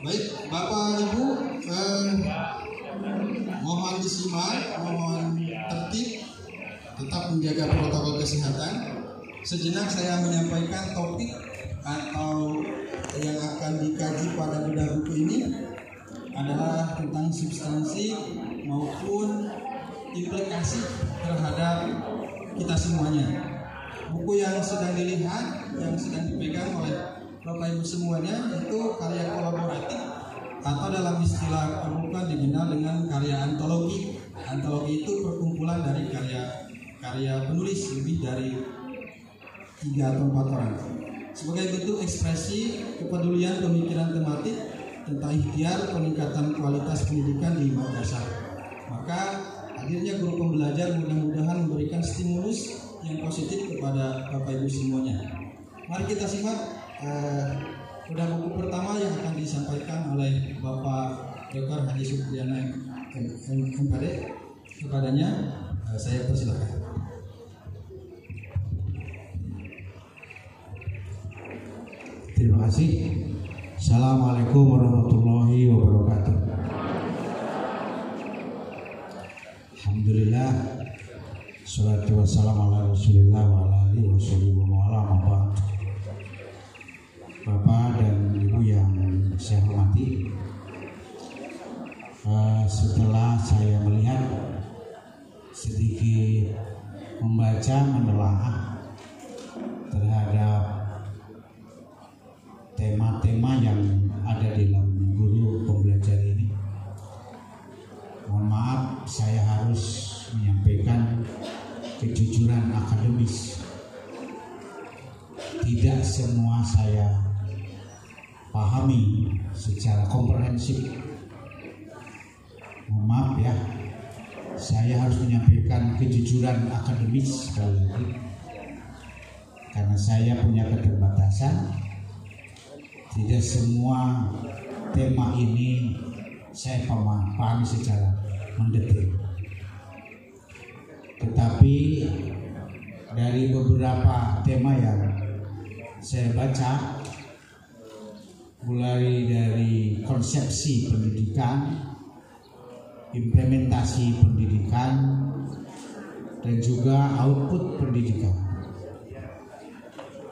Baik, Bapak Ibu, mohon disimak, mohon tertib, tetap menjaga protokol kesehatan. Sejenak saya menyampaikan topik atau yang akan dikaji pada bedah buku ini adalah tentang substansi maupun implikasi terhadap kita semuanya. Buku yang sedang dilihat, yang sedang dipegang oleh Bapak Ibu semuanya itu karya kolaboratif atau dalam istilah pembukaan dikenal dengan karya antologi. Antologi itu perkumpulan dari karya penulis lebih dari 3 atau 4 orang. Sebagai bentuk ekspresi kepedulian pemikiran tematik tentang ikhtiar peningkatan kualitas pendidikan di madrasah. Maka hadirnya guru pembelajar mudah-mudahan memberikan stimulus yang positif kepada Bapak Ibu semuanya. Mari kita simak udah buku pertama yang akan disampaikan oleh Bapak Dr. Haji Supriyana MPD. Kepadanya saya persilakan. Terima kasih. Assalamualaikum warahmatullahi wabarakatuh. Alhamdulillah, salatu wassalamu ala rasulillah wa ala alihi wa ala. Bapak dan Ibu yang saya hormati, setelah saya melihat sedikit membaca menelaah terhadap tema-tema yang ada di dalam guru pembelajar ini, mohon maaf saya harus menyampaikan kejujuran akademis. Tidak semua saya pahami secara komprehensif. Mohon maaf ya, saya harus menyampaikan kejujuran akademis sekali lagi, karena saya punya keterbatasan. Tidak semua tema ini saya pahami secara mendetail. Tetapi dari beberapa tema yang saya baca, mulai dari konsepsi pendidikan, implementasi pendidikan, dan juga output pendidikan.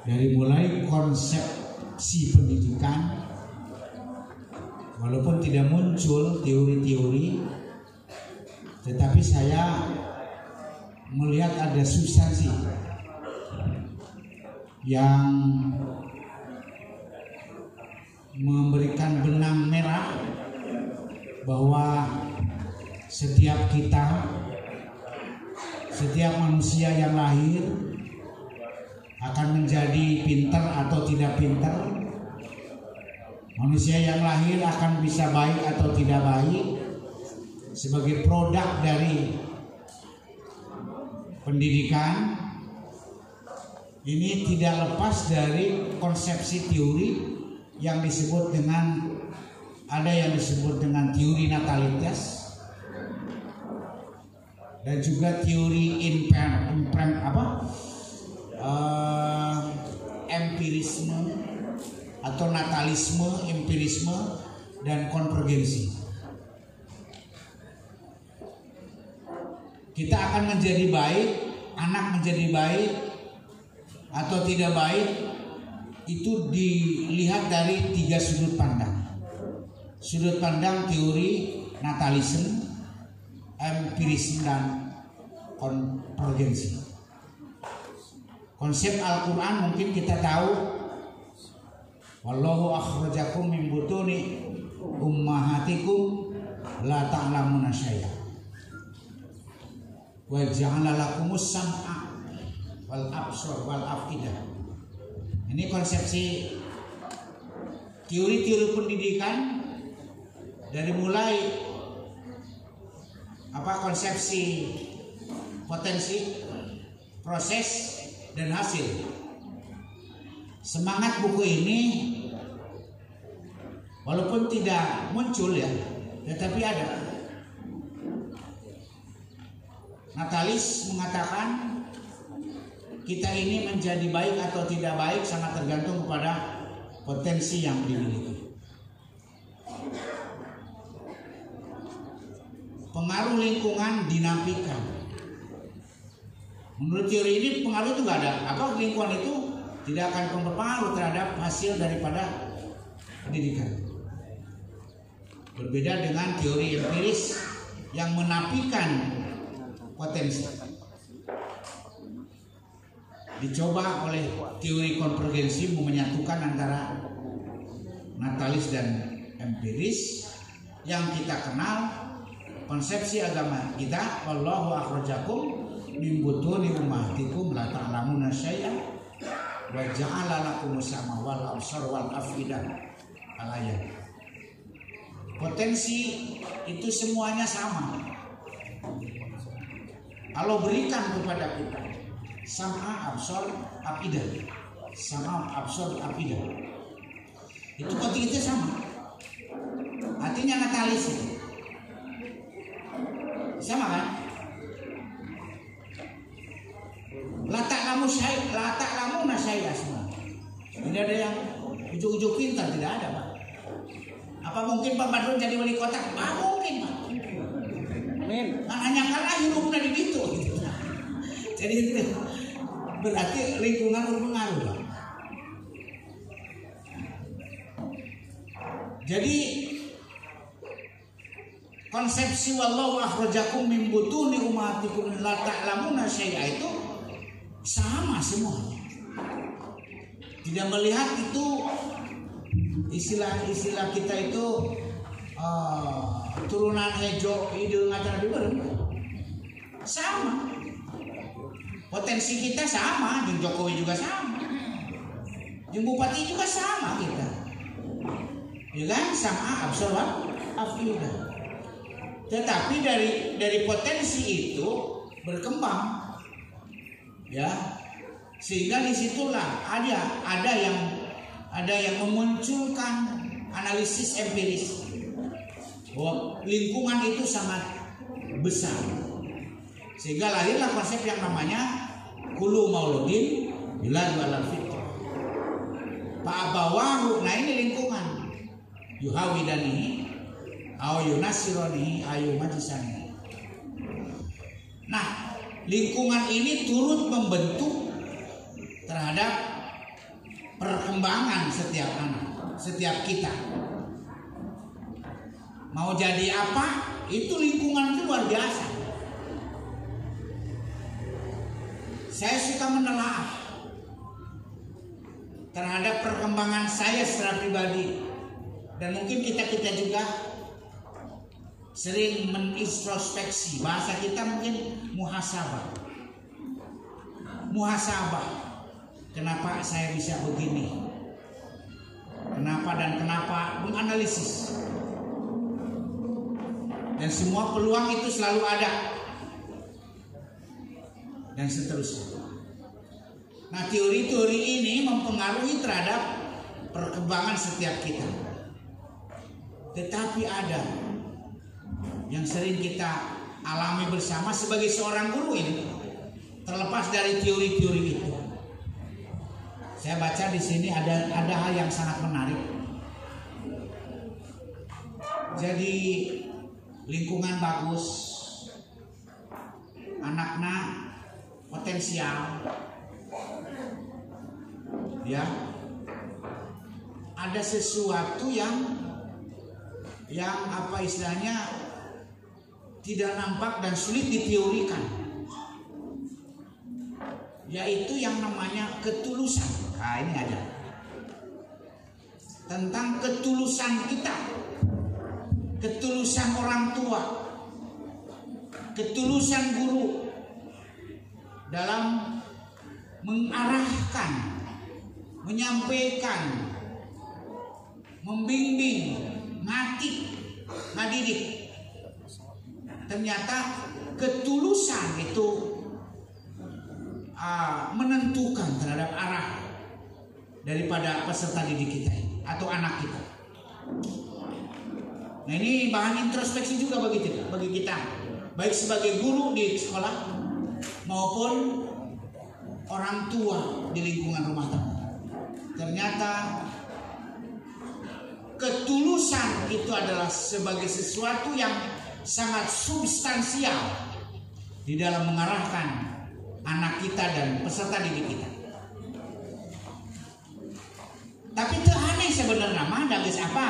Dari mulai konsepsi pendidikan, walaupun tidak muncul teori-teori, tetapi saya melihat ada substansi yang memberikan benang merah bahwa setiap manusia yang lahir akan menjadi pintar atau tidak pintar. Manusia yang lahir akan bisa baik atau tidak baik sebagai produk dari pendidikan. Ini tidak lepas dari konsepsi teori yang disebut dengan, ada yang disebut dengan teori natalitas dan juga teori empirisme atau natalisme, empirisme, dan konvergensi. Kita akan menjadi baik, anak menjadi baik atau tidak baik, itu dilihat dari 3 sudut pandang. Sudut pandang teori natalisme, empirisme, dan konvergensi. Konsep Al-Quran mungkin kita tahu, wallahu akhrajakum min butuni ummahatikum la ta'lamuna syai'an wa ja'ala lakumus sam'a wal absar wal afidah. Ini konsepsi teori-teori pendidikan, dari mulai konsepsi potensi, proses, dan hasil. Semangat buku ini walaupun tidak muncul ya, tetapi ada. Natalis mengatakan kita ini menjadi baik atau tidak baik sangat tergantung kepada potensi yang dimiliki. Pengaruh lingkungan dinafikan. Menurut teori ini pengaruh itu nggak ada. Apa lingkungan itu tidak akan berpengaruh terhadap hasil daripada pendidikan. Berbeda dengan teori empiris yang menafikan potensi. Dicoba oleh teori konvergensi menyatukan antara natalis dan empiris yang kita kenal. Konsepsi agama kita, wallahu akhrajakum min butuni ummahatikum la ta'lamuna syai'an wa ja'ala lakumus sama wal absar wal afidah. Al-ayat. Potensi itu semuanya sama. Allah berikan kepada kita sama absar afidah, sama absar afidah. Itu potensinya sama. Artinya natalis itu. Sama kan? Latak kamu nasaya semua. Tidak ada yang ujuk-ujuk pintar, tidak ada, Pak. Apa mungkin Pak Badrun jadi wali kota? Pak, mungkin, Pak. Amin. Hanya karena hidupnya di situ. Jadi itu berarti lingkungan berpengaruh, Pak. Jadi konsepsi wallahu akhrajakum min butuni ummahatikum la ta'lamuna syai'a itu sama semuanya. Tidak melihat itu istilah kita itu turunan hejo ide ngajar dulu sama. Potensi kita sama, jeung Jokowi juga sama. Jeung Bupati juga sama kita. Ya kan? Sama absorban afidah. Tetapi dari potensi itu berkembang, ya, sehingga disitulah ada yang memunculkan analisis empiris bahwa lingkungan itu sangat besar, sehingga lahirlah konsep yang namanya kulu mauludin yuladu alal fitrah. Fa'abawahu, nah ini lingkungan yuhawidanihi au yunasironi ayu majisani. Nah, lingkungan ini turut membentuk terhadap perkembangan setiap anak, setiap kita. Mau jadi apa? Itu lingkungan itu luar biasa. Saya suka menelaah terhadap perkembangan saya secara pribadi, dan mungkin kita juga sering menintrospeksi. Bahasa kita mungkin muhasabah. Kenapa saya bisa begini? Kenapa menganalisis. Dan semua peluang itu selalu ada. Dan seterusnya. Nah, teori-teori ini mempengaruhi terhadap perkembangan setiap kita. Tetapi ada yang sering kita alami bersama sebagai seorang guru ini, terlepas dari teori-teori itu. Saya baca di sini ada hal yang sangat menarik. Jadi lingkungan bagus, anaknya potensial, ya, ada sesuatu yang apa istilahnya tidak nampak dan sulit diteorikan, yaitu yang namanya ketulusan. Nah, ini ada tentang ketulusan kita, ketulusan orang tua, ketulusan guru dalam mengarahkan, menyampaikan, membimbing, ngadidik. Ternyata ketulusan itu menentukan terhadap arah daripada peserta didik kita atau anak kita. Nah, ini bahan introspeksi juga bagi kita, baik sebagai guru di sekolah maupun orang tua di lingkungan rumah tangga. Ternyata ketulusan itu adalah sebagai sesuatu yang sangat substansial di dalam mengarahkan anak kita dan peserta didik kita. Tapi itu aneh sebenarnya mah dari apa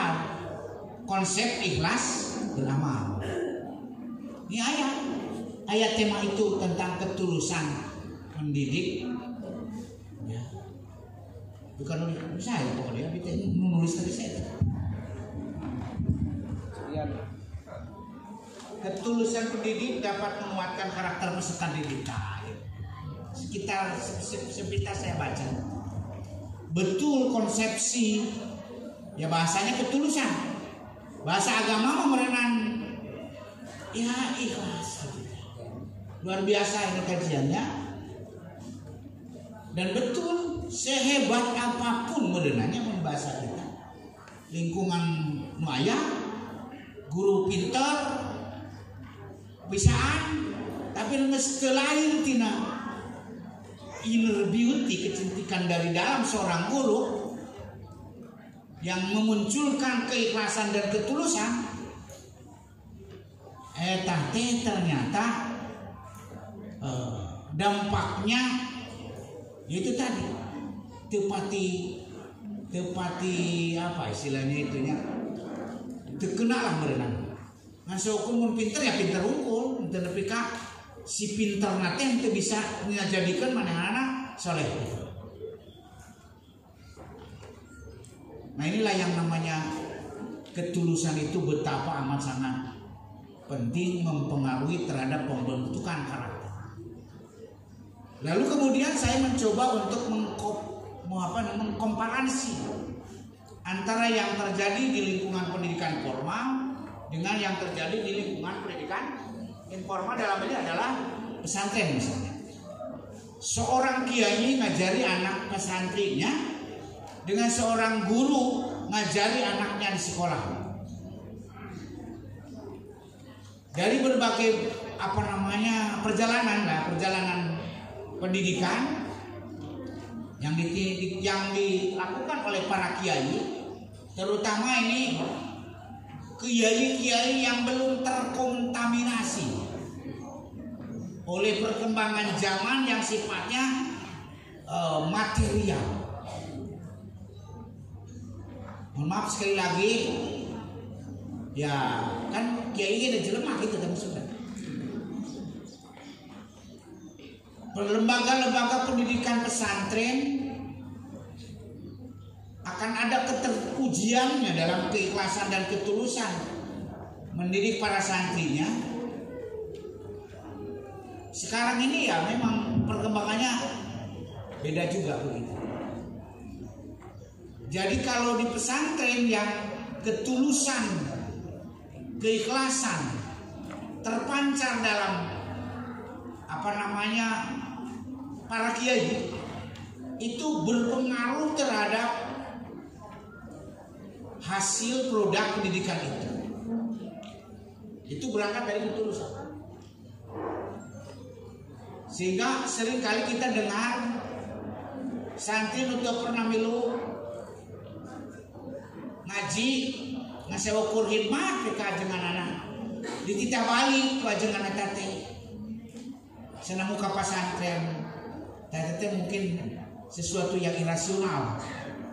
konsep ikhlas beramal. Ini ayat tema itu tentang ketulusan mendidik. Ya. Bukan nulis saya pokoknya, nulis dari saya. Ketulusan pendidik dapat menguatkan karakter peserta didik. Sekitar sepintas saya baca. Betul konsepsi ya bahasanya ketulusan. Bahasa agama memerenan ya ikhlas. Luar biasa ini kajiannya. Dan betul sehebat apapun merenanya membahasa kita. Lingkungan maya, guru pintar, bisaan, tapi meskelain tina inner beauty, kecantikan dari dalam seorang guru yang memunculkan keikhlasan dan ketulusan, ternyata dampaknya itu tadi tepati apa istilahnya itunya terkenalah berenang. Ngasih hukum pinter ya pinter unggul, tapi kak si pinter nate itu bisa menjadikan mana-mana soleh. Nah inilah yang namanya ketulusan itu betapa amat sangat penting mempengaruhi terhadap pembentukan karakter. Lalu kemudian saya mencoba untuk mengkomparasi antara yang terjadi di lingkungan pendidikan formal dengan yang terjadi di lingkungan pendidikan informal. Dalam ini adalah pesantren misalnya. Seorang kiai ngajari anak pesantrinya dengan seorang guru ngajari anaknya di sekolah. Dari berbagai perjalanan pendidikan yang dilakukan oleh para kiai, terutama ini kiai-kiai yang belum terkontaminasi oleh perkembangan zaman yang sifatnya material. Mohon maaf sekali lagi, ya kan kiai ada jelema gitu kan sudah. Lembaga-lembaga pendidikan pesantren akan ada keterujiannya dalam keikhlasan dan ketulusan mendidik para santrinya. Sekarang ini ya memang perkembangannya beda juga begitu. Jadi kalau di pesantren yang ketulusan, keikhlasan terpancar dalam para kiai, itu berpengaruh terhadap hasil produk pendidikan itu. Itu berangkat dari ketulusan. Sehingga seringkali kita dengar santri untuk pernah milu ngaji ngasih ukur hikmah ke kajengan anak dititah balik ke kajengan tate senang muka pesantren tate mungkin sesuatu yang irasional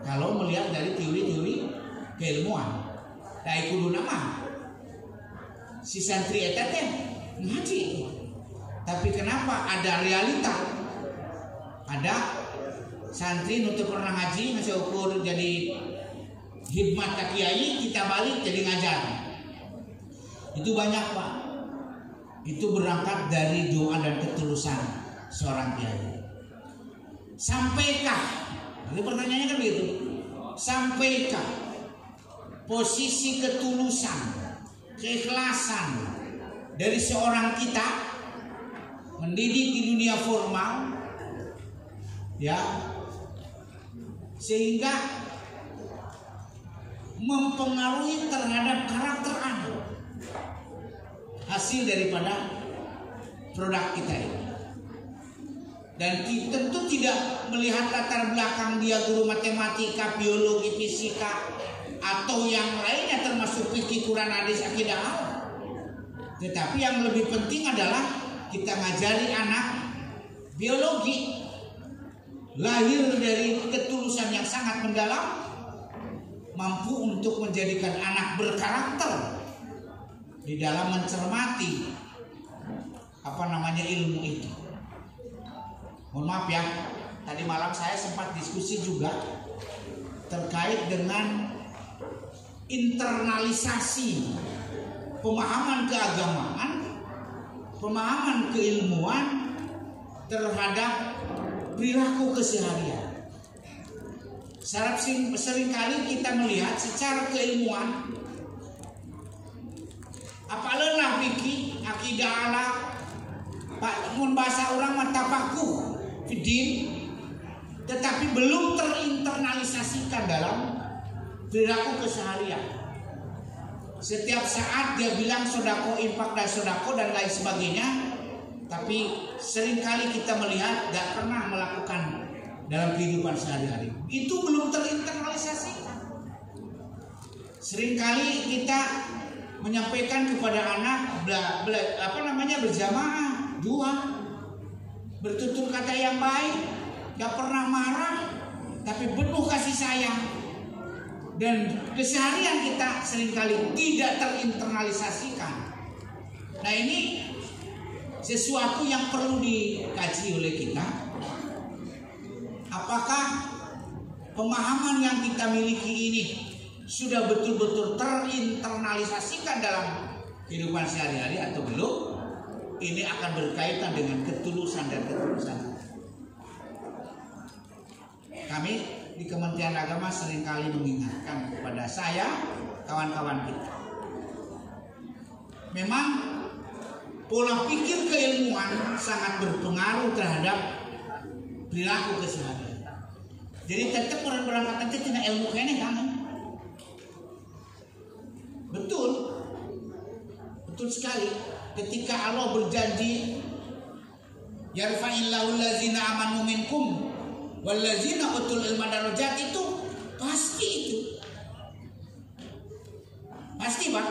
kalau melihat dari teori-teori keilmuan. Dari kudu nama si santri eta teh ngaji, tapi kenapa ada realita? Ada santri nutup pernah ngaji ngasih ukur jadi hikmat ke kiai, kita balik jadi ngajar. Itu banyak pak. Itu berangkat dari doa dan ketulusan seorang kiai. Sampaikah? Jadi pertanyaannya kan begitu. Sampaikah posisi ketulusan, keikhlasan dari seorang kita mendidik di dunia formal, ya, sehingga mempengaruhi terhadap karakter anak, hasil daripada produk kita ini. Dan tentu tidak melihat latar belakang dia guru matematika, biologi, fisika, atau yang lainnya termasuk fikih, Quran, hadis, akidah. Tetapi yang lebih penting adalah kita ngajari anak biologi, lahir dari ketulusan yang sangat mendalam, mampu untuk menjadikan anak berkarakter di dalam mencermati ilmu itu. Mohon maaf ya, tadi malam saya sempat diskusi juga terkait dengan internalisasi pemahaman keagamaan, pemahaman keilmuan terhadap perilaku keseharian. Seringkali kita melihat secara keilmuan, apa lelah fikih, akidah ala, bahasa orang matapaku, fidin, tetapi belum terinternalisasikan dalam perilaku keseharian. Setiap saat dia bilang sodako, infak dan sodako dan lain sebagainya, tapi seringkali kita melihat gak pernah melakukan dalam kehidupan sehari-hari. Itu belum terinternalisasikan. Seringkali kita menyampaikan kepada anak berjamaah, dua, bertutur kata yang baik, gak pernah marah, tapi penuh kasih sayang. Dan keseharian kita seringkali tidak terinternalisasikan. Nah, ini sesuatu yang perlu dikaji oleh kita. Apakah pemahaman yang kita miliki ini sudah betul-betul terinternalisasikan dalam kehidupan sehari-hari atau belum? Ini akan berkaitan dengan ketulusan dan ketulusan. Kami di Kementerian Agama seringkali mengingatkan kepada saya, kawan-kawan kita. Memang pola pikir keilmuan sangat berpengaruh terhadap perilaku keseharian. Jadi tetap orang berangkat nanti tina ilmu kene kan? Betul sekali. Ketika Allah berjanji, yarfa'illahu allazina amanu minkum wallazina utul ilma darajat, itu pasti Pak.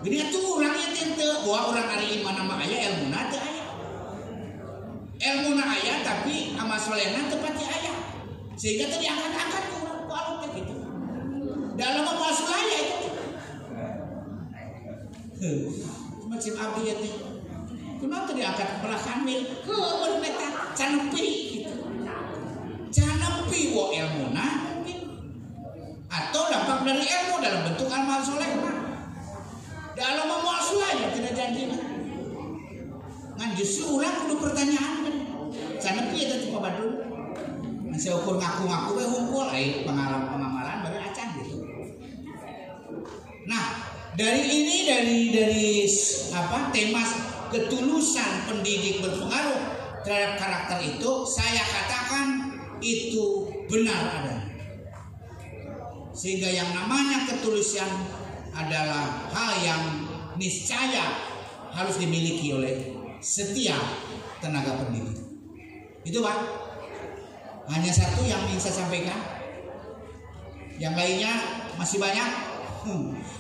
Gini tuh orangnya tente bahwa orang hari iman nama ayah ilmu nate ayah. Ilmu na ayah tapi amal solehna tepatnya ayah. Sehingga tadi angkat-angkat ke orang tua gitu. Dalam amal soleh itu. Macam abdi ya teh. Kenapa diangkat kepala kamil? Bermeta canepi gitu. Canepi wa ilmuna atau dampak dari ilmu dalam bentuk amal soleh. Dalam amal soleh tidak janji. Ngan justru orang kudu pertanyaan kan. Canepi eta teh Badul. Masih ukur ngaku-ngaku we hungkul pengamalan baru acan gitu. Nah, dari tema ketulusan pendidik berpengaruh terhadap karakter itu, saya katakan itu benar adanya. Sehingga yang namanya ketulusan adalah hal yang niscaya harus dimiliki oleh setiap tenaga pendidik. Itu Pak, hanya satu yang ingin saya sampaikan. Yang lainnya masih banyak.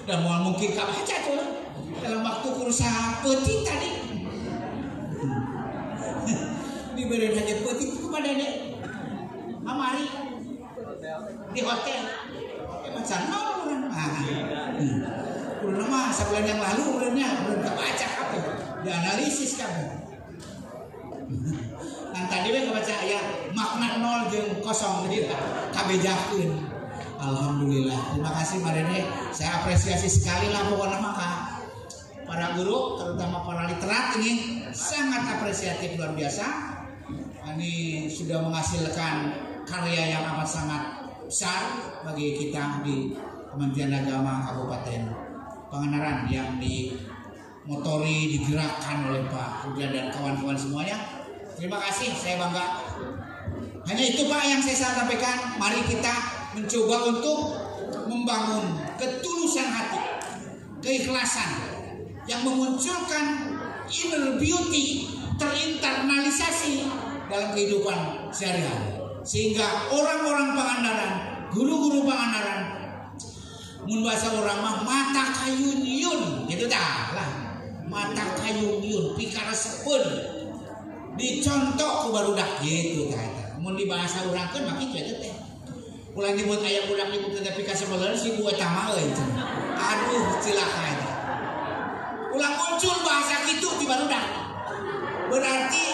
Dan mungkin gak baca tuh dalam waktu kursa peti tadi. Diberi aja peti kepada dek amari di hotel. Macam orang. Udah mah sebulan yang lalu ulunnya belum kebaca apa, dianalisis kamu. Nah tadi we kebaca ya makna 0 jeung 0 gitu. Kabejakeun. Alhamdulillah, terima kasih Mbak Dede. Saya apresiasi sekali lah pokoknya maka para guru, terutama para literat ini sangat apresiatif luar biasa. Ini sudah menghasilkan karya yang amat sangat besar bagi kita di Kementerian Agama Kabupaten Pangandaran yang dimotori, digerakkan oleh Pak Rudra dan kawan-kawan semuanya. Terima kasih, saya bangga. Hanya itu Pak yang saya sampaikan. Mari kita mencoba untuk membangun ketulusan hati, keikhlasan yang memunculkan inner beauty, terinternalisasi dalam kehidupan sehari-hari. Sehingga orang-orang Pangandaran, guru-guru Pangandaran, mun bahasa orang mah mata kayun yun, gitu dah lah. Mata kayun yun, pikara sepun, dicontok ku barudak gitu kata. Mun di bahasa orang kan makin itu teh. Ulah nyebut aya budak nyebut teh pikara sebeuleun si buat tama euy. Aduh cilaka eta. Ulah muncul bahasa kitu di barudak. Berarti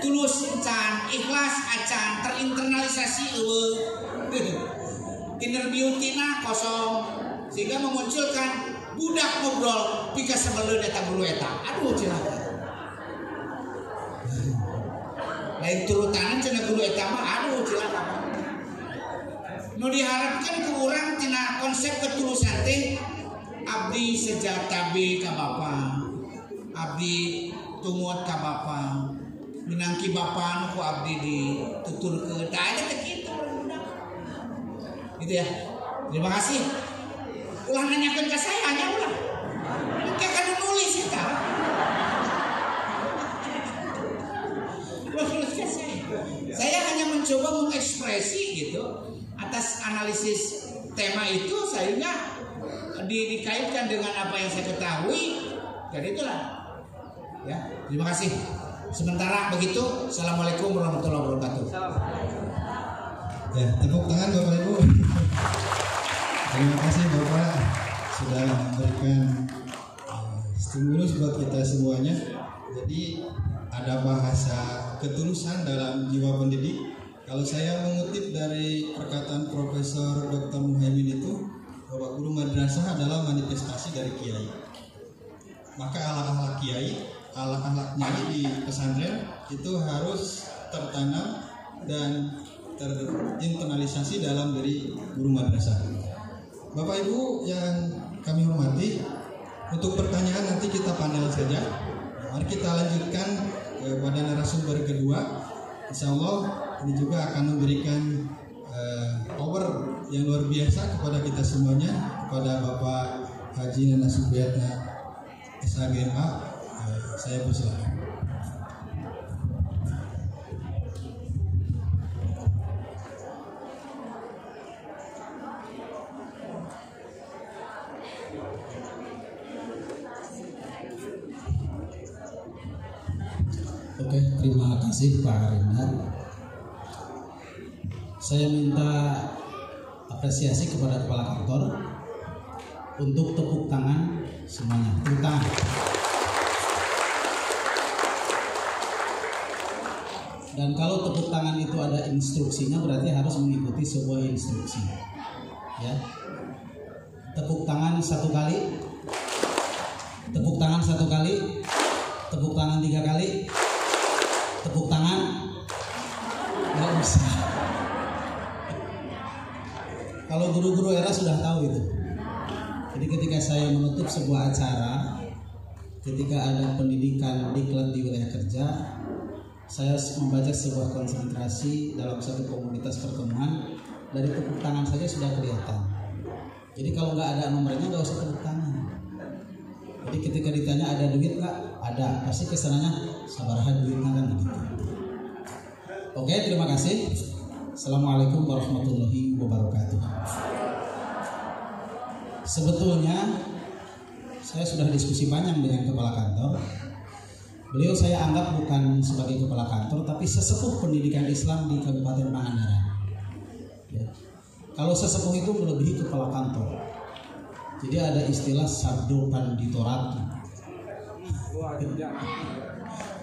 tulus can, ikhlas acan, terinternalisasi eueuh. Inner beauty-na kosong sehingga memunculkan budak ngobrol pika sebelum eta guru eta. Aduh cilaka. Lain turutanan cenah guru eta mah aduh cilaka. Nu diharapkan ke urang tina konsep ketulusan teh abdi sejata be ka Bapa. Abdi tumut ka Bapa. Minangki Bapa nu ku abdi dituturkeun. Tah eta teh kitu budak. Gitu ya. Terima kasih. Ulah nanyakeun ka saya nya ulah. Engke kan nulis eta. Saya hanya mencoba mengekspresi gitu atas analisis tema itu sehingga dikaitkan dengan apa yang saya ketahui dan itulah ya. Terima kasih. Sementara begitu, assalamualaikum warahmatullahi wabarakatuh. Ya, tepuk tangan Bapak Ibu. Terima kasih Bapak sudah memberikan stimulus buat kita semuanya. Jadi ada bahasa ketulusan dalam jiwa pendidik. Kalau saya mengutip dari perkataan Profesor Dr. Muhaimin itu, bahwa guru madrasah adalah manifestasi dari kiai. Maka akhlak-akhlak kiai, akhlak-akhlak nyai di pesantren itu harus tertanam dan terinternalisasi dalam diri guru madrasah. Bapak Ibu yang kami hormati, untuk pertanyaan nanti kita panel saja. Mari kita lanjutkan pada narasumber kedua. Insya Allah ini juga akan memberikan power yang luar biasa kepada kita semuanya, kepada Bapak Haji Nana Supriyatna SHGMA. Saya persilakan. Oke, terima kasih Pak Renat. Saya minta apresiasi kepada kepala kantor untuk tepuk tangan semuanya. Tepuk tangan. Dan kalau tepuk tangan itu ada instruksinya, berarti harus mengikuti sebuah instruksi. Ya. Tepuk tangan 1 kali. Tepuk tangan 1 kali. Tepuk tangan 3 kali. Tepuk tangan nggak usah. Kalau guru-guru era sudah tahu itu. Jadi ketika saya menutup sebuah acara, ketika ada pendidikan diklat di wilayah kerja, saya membaca sebuah konsentrasi dalam satu komunitas pertemuan. Dari tepuk tangan saja sudah kelihatan. Jadi kalau nggak ada nomornya nggak usah tepuk tangan. Jadi ketika ditanya ada duit nggak? Ada. Pasti kesananya sabaraha duitnya kan begitu. Oke, terima kasih. Assalamualaikum warahmatullahi wabarakatuh. Sebetulnya saya sudah diskusi panjang dengan kepala kantor. Beliau saya anggap bukan sebagai kepala kantor, tapi sesepuh pendidikan Islam di Kabupaten Pangandaran. Ya. Kalau sesepuh itu melebihi kepala kantor. Jadi ada istilah sabdo panditorat.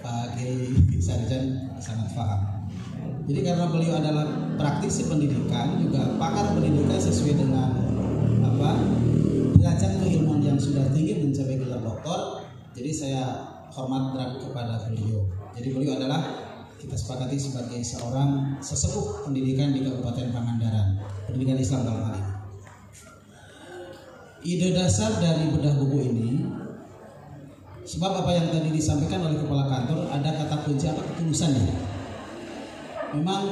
Pak Kiai Sarjan sangat paham. Jadi karena beliau adalah praktisi pendidikan, juga pakar pendidikan sesuai dengan derajat keilmuan yang sudah tinggi mencapai gelar doktor. Jadi saya hormat berat kepada beliau. Jadi beliau adalah kita sepakati sebagai seorang sesepuh pendidikan di Kabupaten Pangandaran, pendidikan Islam dalam hal ini. Ide dasar dari bedah buku ini, sebab apa yang tadi disampaikan oleh kepala kantor, ada kata kunci apa ketulusannya. Memang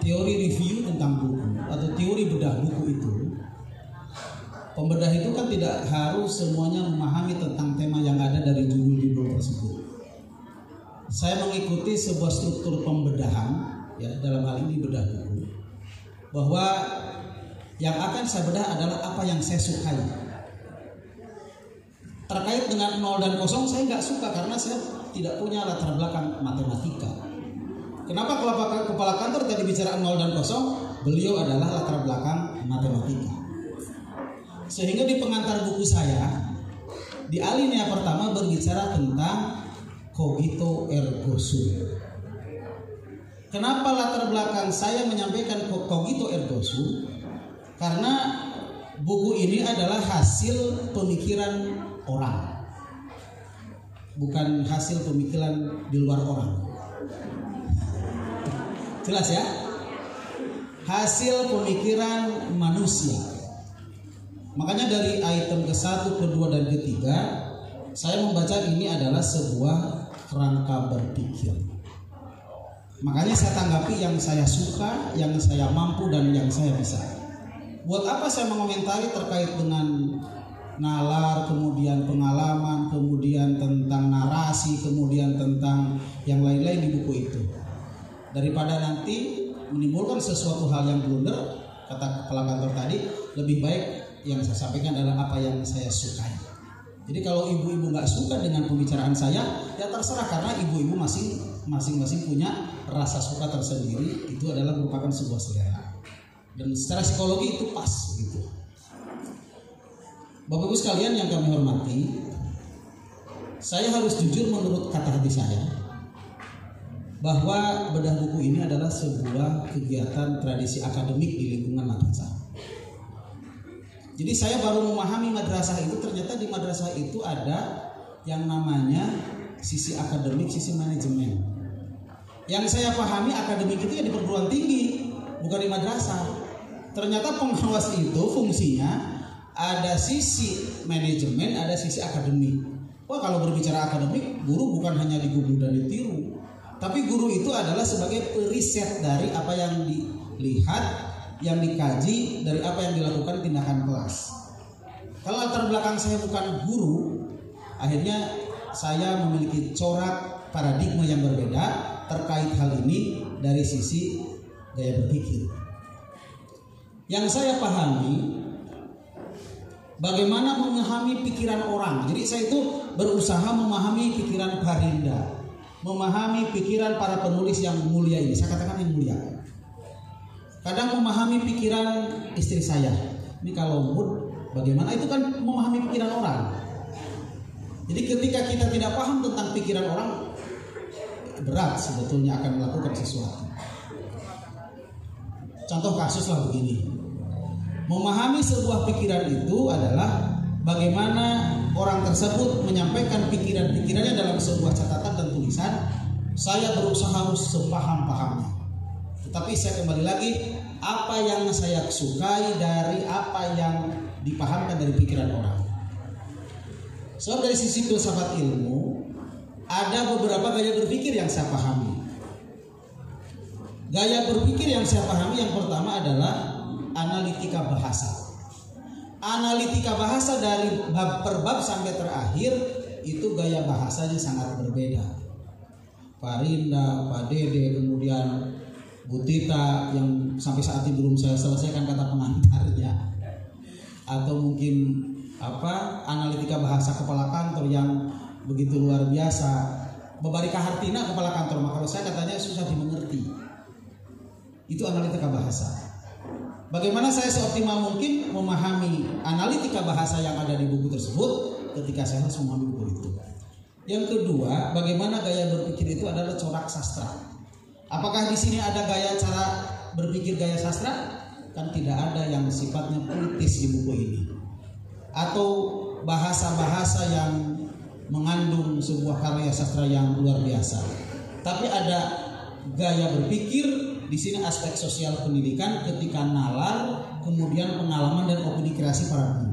teori review tentang buku atau teori bedah buku itu, pembedah itu kan tidak harus semuanya memahami tentang tema yang ada dari judul-judul tersebut. saya mengikuti sebuah struktur pembedahan, ya, dalam hal ini bedah buku, bahwa yang akan saya bedah adalah apa yang saya sukai. Terkait dengan 0 dan 0 saya nggak suka karena saya tidak punya latar belakang matematika. Kenapa kepala kantor tadi bicara 0 dan 0? Beliau adalah latar belakang matematika. Sehingga di pengantar buku saya, di alinea pertama berbicara tentang cogito ergo sum. Kenapa latar belakang saya menyampaikan cogito ergo sum? Karena buku ini adalah hasil pemikiran orang, bukan hasil pemikiran di luar orang. Jelas ya? Hasil pemikiran manusia. Makanya dari item ke-1, ke-2, dan ke-3 saya membaca ini adalah sebuah kerangka berpikir. Makanya saya tanggapi yang saya suka, yang saya mampu, dan yang saya bisa. Buat apa saya mengomentari terkait dengan nalar, kemudian pengalaman, kemudian tentang narasi, kemudian tentang yang lain-lain di buku itu. Daripada nanti menimbulkan sesuatu hal yang blunder, kata kepala kantor tadi, lebih baik yang saya sampaikan adalah apa yang saya sukai. Jadi kalau ibu-ibu nggak suka dengan pembicaraan saya, ya terserah, karena ibu-ibu masing-masing punya rasa suka tersendiri. Itu adalah merupakan sebuah selera. Dan secara psikologi itu pas gitu. Bapak Ibu sekalian yang kami hormati, saya harus jujur menurut kata hati saya bahwa bedah buku ini adalah sebuah kegiatan tradisi akademik di lingkungan madrasah. Jadi saya baru memahami madrasah itu, ternyata di madrasah itu ada yang namanya sisi akademik, sisi manajemen. Yang saya pahami akademik itu ya di perguruan tinggi, bukan di madrasah. Ternyata pengawas itu fungsinya ada sisi manajemen, ada sisi akademik. Wah, kalau berbicara akademik, guru bukan hanya digugu dan ditiru, tapi guru itu adalah sebagai periset dari apa yang dilihat, yang dikaji, dari apa yang dilakukan tindakan kelas. Kalau latar belakang saya bukan guru, akhirnya saya memiliki corak paradigma yang berbeda terkait hal ini dari sisi gaya berpikir. Yang saya pahami, bagaimana memahami pikiran orang. Jadi saya itu berusaha memahami pikiran Parinda, memahami pikiran para penulis yang mulia ini. Saya katakan yang mulia. Kadang memahami pikiran istri saya. Ini kalau mood bagaimana, itu kan memahami pikiran orang. Jadi ketika kita tidak paham tentang pikiran orang, berat sebetulnya akan melakukan sesuatu. Contoh kasuslah begini. Memahami sebuah pikiran itu adalah bagaimana orang tersebut menyampaikan pikiran-pikirannya dalam sebuah catatan dan tulisan. Saya berusaha harus sepaham-pahamnya. Tetapi saya kembali lagi, apa yang saya sukai dari apa yang dipahamkan dari pikiran orang. Sebab dari sisi filsafat ilmu, ada beberapa gaya berpikir yang saya pahami. Gaya berpikir yang saya pahami yang pertama adalah analitika bahasa. Analitika bahasa dari bab per bab sampai terakhir itu gaya bahasanya sangat berbeda. Parinda, Pak Dede, kemudian Bu Tita yang sampai saat ini belum saya selesaikan kata pengantarnya, atau mungkin analitika bahasa kepala kantor yang begitu luar biasa. Bebarika Hartina kepala kantor, maka kalau saya katanya susah dimengerti. Itu analitika bahasa. Bagaimana saya seoptimal mungkin memahami analitika bahasa yang ada di buku tersebut ketika saya harus memahami buku itu. Yang kedua, bagaimana gaya berpikir itu adalah corak sastra. Apakah di sini ada gaya cara berpikir gaya sastra? Kan tidak ada yang sifatnya puitis di buku ini. Atau bahasa-bahasa yang mengandung sebuah karya sastra yang luar biasa. Tapi ada gaya berpikir. Di sini aspek sosial pendidikan ketika nalar, kemudian pengalaman dan opini kreasi para guru.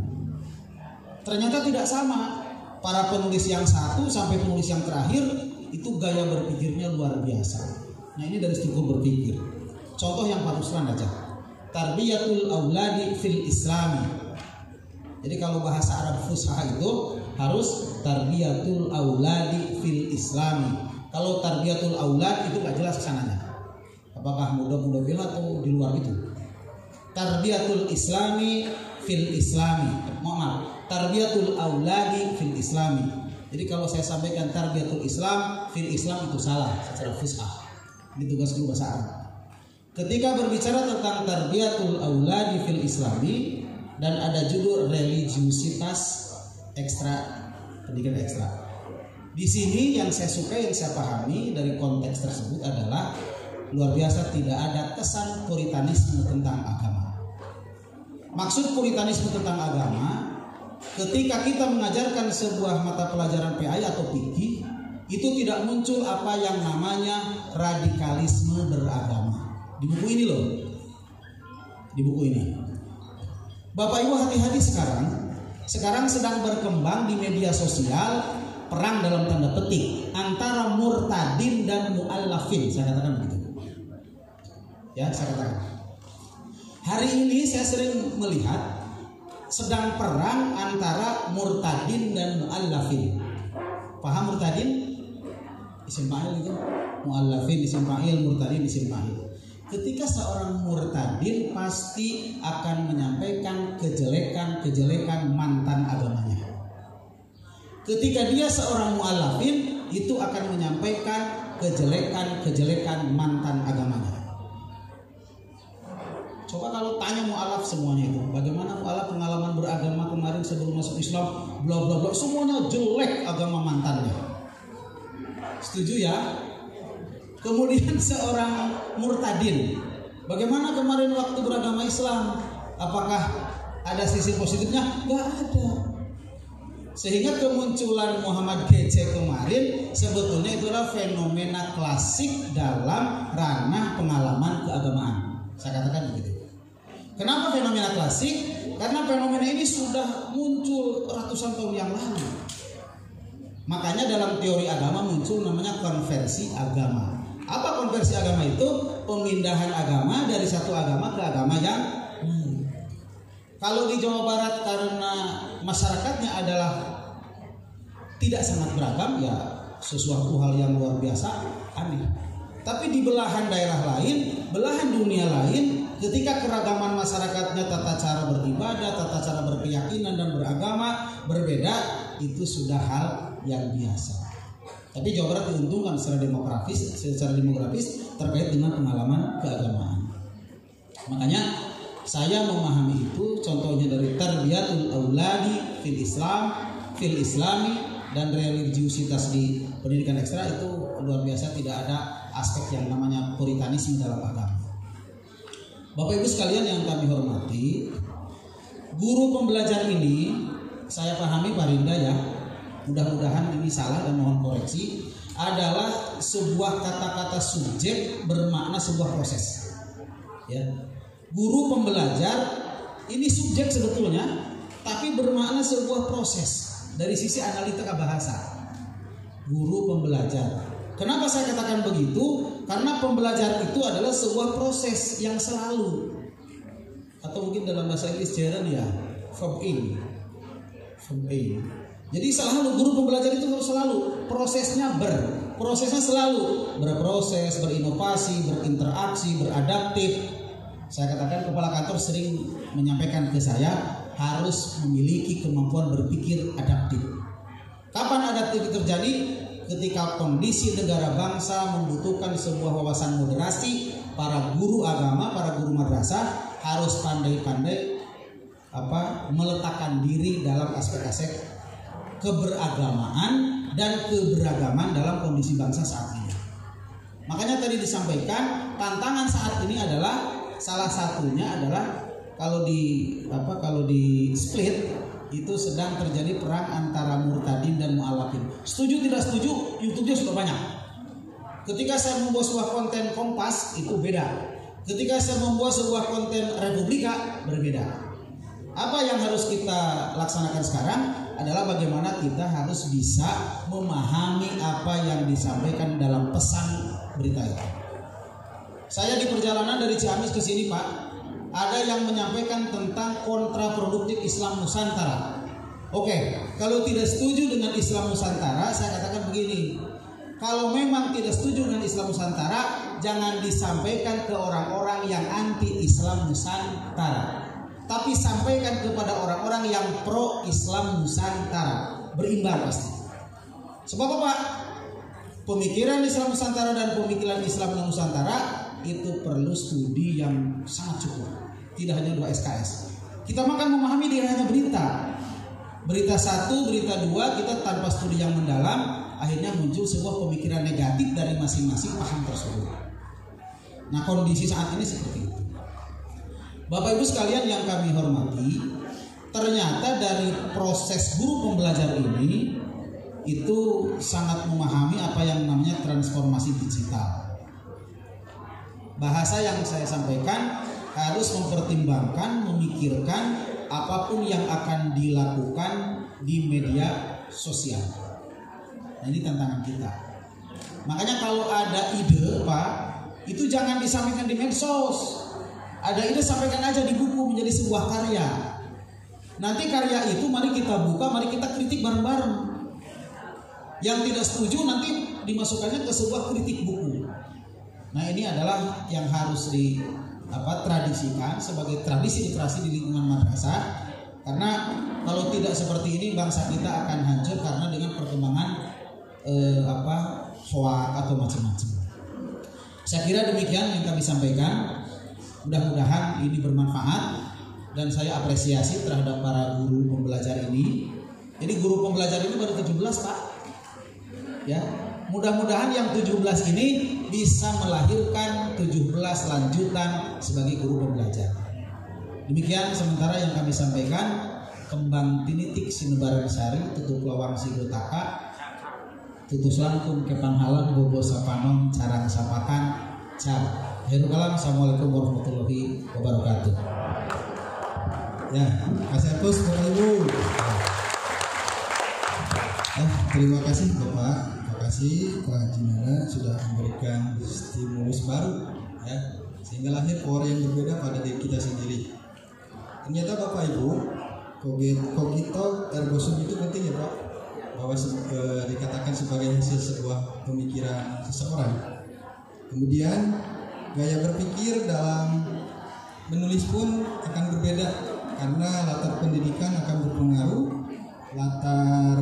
Ternyata tidak sama. Para penulis yang satu sampai penulis yang terakhir itu gaya berpikirnya luar biasa. Nah, ini dari struktur berpikir. Contoh yang parusan aja. Tarbiyatul auladi fil islami. Jadi kalau bahasa Arab fusha itu harus tarbiyatul auladi fil islami. Kalau tarbiyatul aulad itu nggak jelas kesananya. Apakah muda-muda bila atau di luar itu? Tarbiyatul islami fil islami. Maaf, tarbiyatul auladi fil islami. Jadi kalau saya sampaikan tarbiyatul Islam fil Islam itu salah secara fushah. Ini tugas guru bahasa Arab. Ketika berbicara tentang tarbiyatul auladi fil islami dan ada judul religiusitas ekstra, pendidikan ekstra. Di sini yang saya suka, yang saya pahami dari konteks tersebut adalah luar biasa tidak ada kesan puritanisme tentang agama. Maksud puritanisme tentang agama, ketika kita mengajarkan sebuah mata pelajaran PAI atau fikih, itu tidak muncul apa yang namanya radikalisme beragama. Di buku ini loh. Di buku ini. Bapak Ibu hati-hati sekarang sedang berkembang di media sosial perang dalam tanda petik antara murtadin dan mu'allafin. Saya katakan begitu. Ya, saya katakan. Hari ini saya sering melihat sedang perang antara murtadin dan mu'allafin. Paham murtadin? Isim fa'il itu. Mu'allafin isim fa'il, murtadin isim fa'il. Ketika seorang murtadin pasti akan menyampaikan kejelekan-kejelekan mantan agamanya. Ketika dia seorang mu'allafin, itu akan menyampaikan kejelekan-kejelekan mantan agamanya. Coba kalau tanya mu'alaf semuanya itu, bagaimana mu'alaf pengalaman beragama kemarin sebelum masuk Islam, bla bla bla, semuanya jelek agama mantannya. Setuju ya? Kemudian seorang murtadin, bagaimana kemarin waktu beragama Islam? Apakah ada sisi positifnya? Gak ada. Sehingga kemunculan Muhammad GC kemarin sebetulnya itulah fenomena klasik dalam ranah pengalaman keagamaan. Saya katakan begitu. Kenapa fenomena klasik? Karena fenomena ini sudah muncul ratusan tahun yang lalu. Makanya dalam teori agama muncul namanya konversi agama. Apa konversi agama itu? Pemindahan agama dari satu agama ke agama yang lain. Kalau di Jawa Barat karena masyarakatnya adalah tidak sangat beragam, ya sesuatu hal yang luar biasa, aneh. Tapi di belahan daerah lain, belahan dunia lain, ketika keragaman masyarakatnya tata cara beribadah, tata cara berkeyakinan dan beragama berbeda, itu sudah hal yang biasa. Tapi Jawa Barat diuntungkan secara demografis terkait dengan pengalaman keagamaan. Makanya saya memahami itu, contohnya dari tarbiyatul auladi fil Islam, fil Islami, dan religiusitas di pendidikan ekstra itu luar biasa, tidak ada aspek yang namanya puritanisme dalam agama. Bapak Ibu sekalian yang kami hormati, guru pembelajar ini saya pahami Pak Rinda ya, mudah-mudahan ini salah dan mohon koreksi, adalah sebuah kata-kata subjek bermakna sebuah proses. Ya. Guru pembelajar ini subjek sebetulnya, tapi bermakna sebuah proses dari sisi analitika bahasa. Guru pembelajar. Kenapa saya katakan begitu? Karena pembelajar itu adalah sebuah proses yang selalu, atau mungkin dalam bahasa Inggris journey ya, from in. Jadi selalu guru pembelajar itu harus selalu prosesnya selalu berproses, berinovasi, berinteraksi, beradaptif. Saya katakan kepala kantor sering menyampaikan ke saya harus memiliki kemampuan berpikir adaptif. Kapan adaptif terjadi? Ketika kondisi negara bangsa membutuhkan sebuah wawasan moderasi, para guru agama, para guru madrasah harus pandai-pandai meletakkan diri dalam aspek-aspek keberagamaan dan keberagaman dalam kondisi bangsa saat ini. Makanya tadi disampaikan tantangan saat ini adalah salah satunya adalah kalau di split itu sedang terjadi perang antara murtadin dan mu'allafin. Setuju tidak setuju? YouTube-nya sudah banyak. Ketika saya membuat sebuah konten Kompas itu beda. Ketika saya membuat sebuah konten Republika berbeda. Apa yang harus kita laksanakan sekarang adalah bagaimana kita harus bisa memahami apa yang disampaikan dalam pesan berita itu. Saya di perjalanan dari Ciamis ke sini Pak, ada yang menyampaikan tentang kontraproduktif Islam Nusantara. Oke, kalau tidak setuju dengan Islam Nusantara, saya katakan begini, Kalau memang tidak setuju dengan Islam Nusantara, jangan disampaikan ke orang-orang yang anti Islam Nusantara, tapi sampaikan kepada orang-orang yang pro Islam Nusantara. Berimbang pasti. Sebab apa? Pemikiran Islam Nusantara dan pemikiran Islam Nusantara itu perlu studi yang sangat cukup. Tidak hanya 2 SKS. Kita makan memahami dia hanya berita. Berita 1, berita 2, kita tanpa studi yang mendalam, akhirnya muncul sebuah pemikiran negatif dari masing-masing paham tersebut. Nah, kondisi saat ini seperti itu. Bapak Ibu sekalian yang kami hormati, ternyata dari proses guru pembelajar ini itu sangat memahami apa yang namanya transformasi digital. Bahasa yang saya sampaikan harus mempertimbangkan, memikirkan apapun yang akan dilakukan di media sosial. Nah, ini tantangan kita. Makanya kalau ada ide, Pak, itu jangan disampaikan di medsos. Ada ide sampaikan aja di buku menjadi sebuah karya. Nanti karya itu mari kita buka, mari kita kritik bareng-bareng. Yang tidak setuju nanti dimasukkannya ke sebuah kritik buku. Nah, ini adalah yang harus tradisikan sebagai tradisi literasi di lingkungan madrasah. Karena kalau tidak seperti ini bangsa kita akan hancur karena dengan perkembangan hoak atau macam-macam. Saya kira demikian yang kami sampaikan. Mudah-mudahan ini bermanfaat dan saya apresiasi terhadap para guru pembelajar ini. Jadi guru pembelajar ini baru 17, Pak. Ya, mudah-mudahan yang 17 ini bisa melahirkan 17 lanjutan sebagai guru pembelajar. Demikian sementara yang kami sampaikan. Kembang tinitik sinebaran sari, tutup lawang sigotaka, tutus langkung kepanghalan bobo sapanon carang sapakan car. Assalamualaikum warahmatullahi wabarakatuh. Ya, kasih aplaus Bapak Ibu. Terima kasih Bapak. Terima kasih Pak Jimana sudah memberikan stimulus baru, ya, sehingga lahir power yang berbeda pada diri kita sendiri. Ternyata Bapak Ibu, cogito ergo sum itu penting ya Pak, bahwa dikatakan sebagai hasil sebuah pemikiran seseorang. Kemudian gaya berpikir dalam menulis pun akan berbeda karena latar pendidikan akan berpengaruh, latar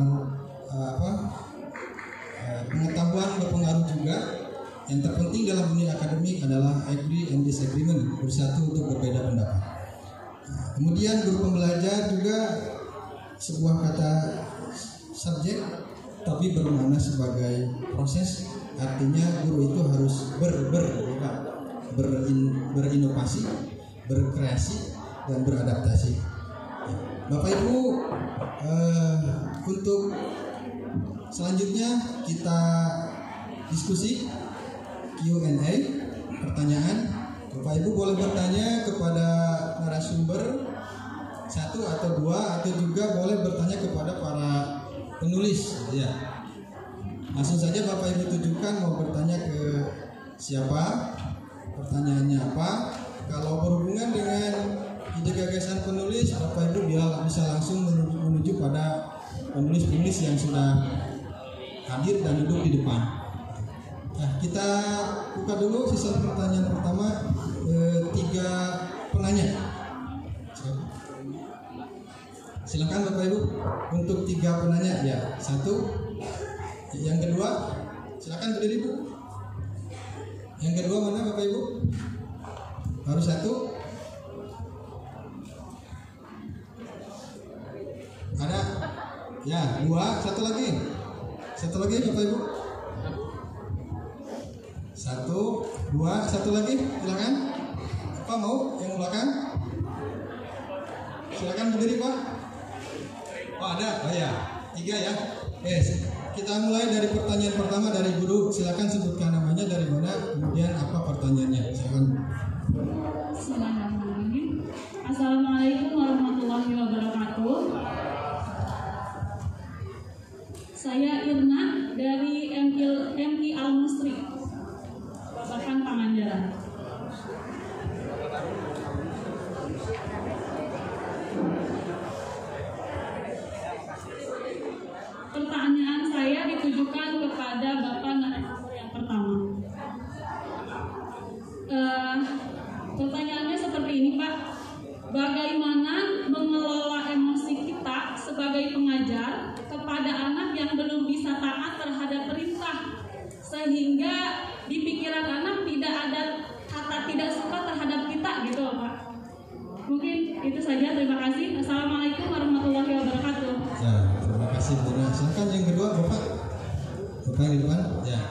pengetahuan berpengaruh juga. Yang terpenting dalam dunia akademik adalah agree and disagreement, bersatu untuk berbeda pendapat. Kemudian guru pembelajar juga sebuah kata subjek tapi bermakna sebagai proses. Artinya guru itu harus berinovasi, berkreasi dan beradaptasi. Bapak Ibu, untuk selanjutnya kita diskusi Q&A, pertanyaan. Bapak Ibu boleh bertanya kepada narasumber 1 atau 2 atau juga boleh bertanya kepada para penulis, ya. Langsung saja Bapak Ibu tujukan mau bertanya ke siapa, pertanyaannya apa. Kalau berhubungan dengan ide gagasan penulis, Bapak Ibu bisa langsung menuju pada penulis-penulis yang sudah hadir dan duduk di depan. Nah, kita buka dulu sisa pertanyaan pertama, 3 penanya. Silakan Bapak Ibu untuk 3 penanya, ya. 1, yang kedua silakan berdiri Bu. Yang kedua mana Bapak Ibu? Baru 1. Ada? Ya, 2, 1 lagi. 1 lagi Bapak Ibu. 1, 2, 1 lagi, silakan. Apa mau yang belakang? Silakan berdiri Pak. Oh ada, oh ya, 3 ya. Kita mulai dari pertanyaan pertama dari guru. Silakan sebutkan namanya, dari mana, kemudian apa pertanyaannya. Silakan. Assalamualaikum warahmatullahi wabarakatuh. Saya Irna dari MI Al-Musri, Babakan Pangandaran. Pertanyaan saya ditujukan kepada Bapak bagaimana mengelola emosi kita sebagai pengajar kepada anak yang belum bisa taat terhadap perintah, sehingga di pikiran anak tidak ada kata tidak suka terhadap kita gitu loh Pak. Mungkin itu saja, terima kasih. Assalamualaikum warahmatullahi wabarakatuh. Ya, terima kasih Bunda. Silakan yang kedua Bapak. Bapak yang di depan. Ya.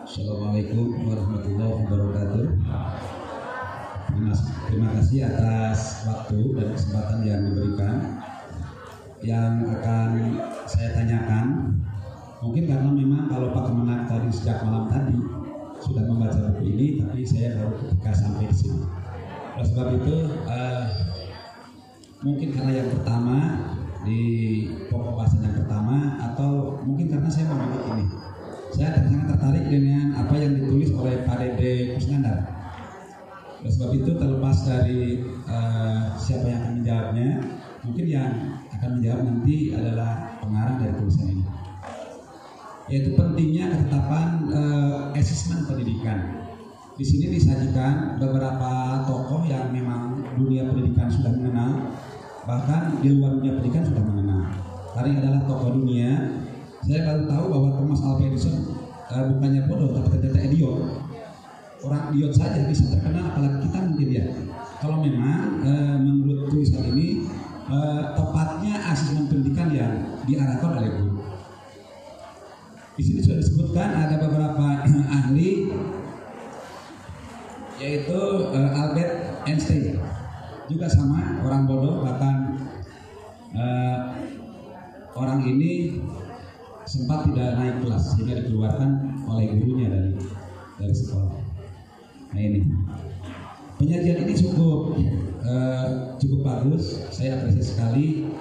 Assalamualaikum warahmatullahi wabarakatuh. Terima kasih atas waktu dan kesempatan yang diberikan. Yang akan saya tanyakan, mungkin karena memang kalau Pak Kemenak tadi sejak malam tadi sudah membaca buku ini, tapi saya baru ketika sampai di sini. Oleh sebab itu, mungkin karena yang pertama di pokok bahasan yang pertama, atau mungkin karena saya memilih ini. Saya sangat tertarik dengan apa yang ditulis oleh Pak Dede Kusnandar. Oleh sebab itu, terlepas dari siapa yang akan menjawabnya, mungkin yang akan menjawab nanti adalah pengarang dari tulisan ini, yaitu pentingnya ketetapan asesmen pendidikan. Di sini disajikan beberapa tokoh yang memang dunia pendidikan sudah mengenal, bahkan di luar dunia pendidikan sudah mengenal. Tadi adalah tokoh dunia. Saya baru tahu bahwa Thomas Alva Edison bukannya bodoh, tapi ternyata idiot. Orang idiot saja bisa terkenal, apalagi kita mungkin ya. Kalau memang menurut tulisan ini tepatnya asesmen pendidikan yang diarahkan oleh guru. Di sini sudah disebutkan ada beberapa ahli, yaitu Albert Einstein juga sama orang bodoh, bahkan orang ini sempat tidak naik kelas sehingga dikeluarkan oleh gurunya dari sekolah. Nah ini penyajian ini cukup bagus, saya apresiasi sekali,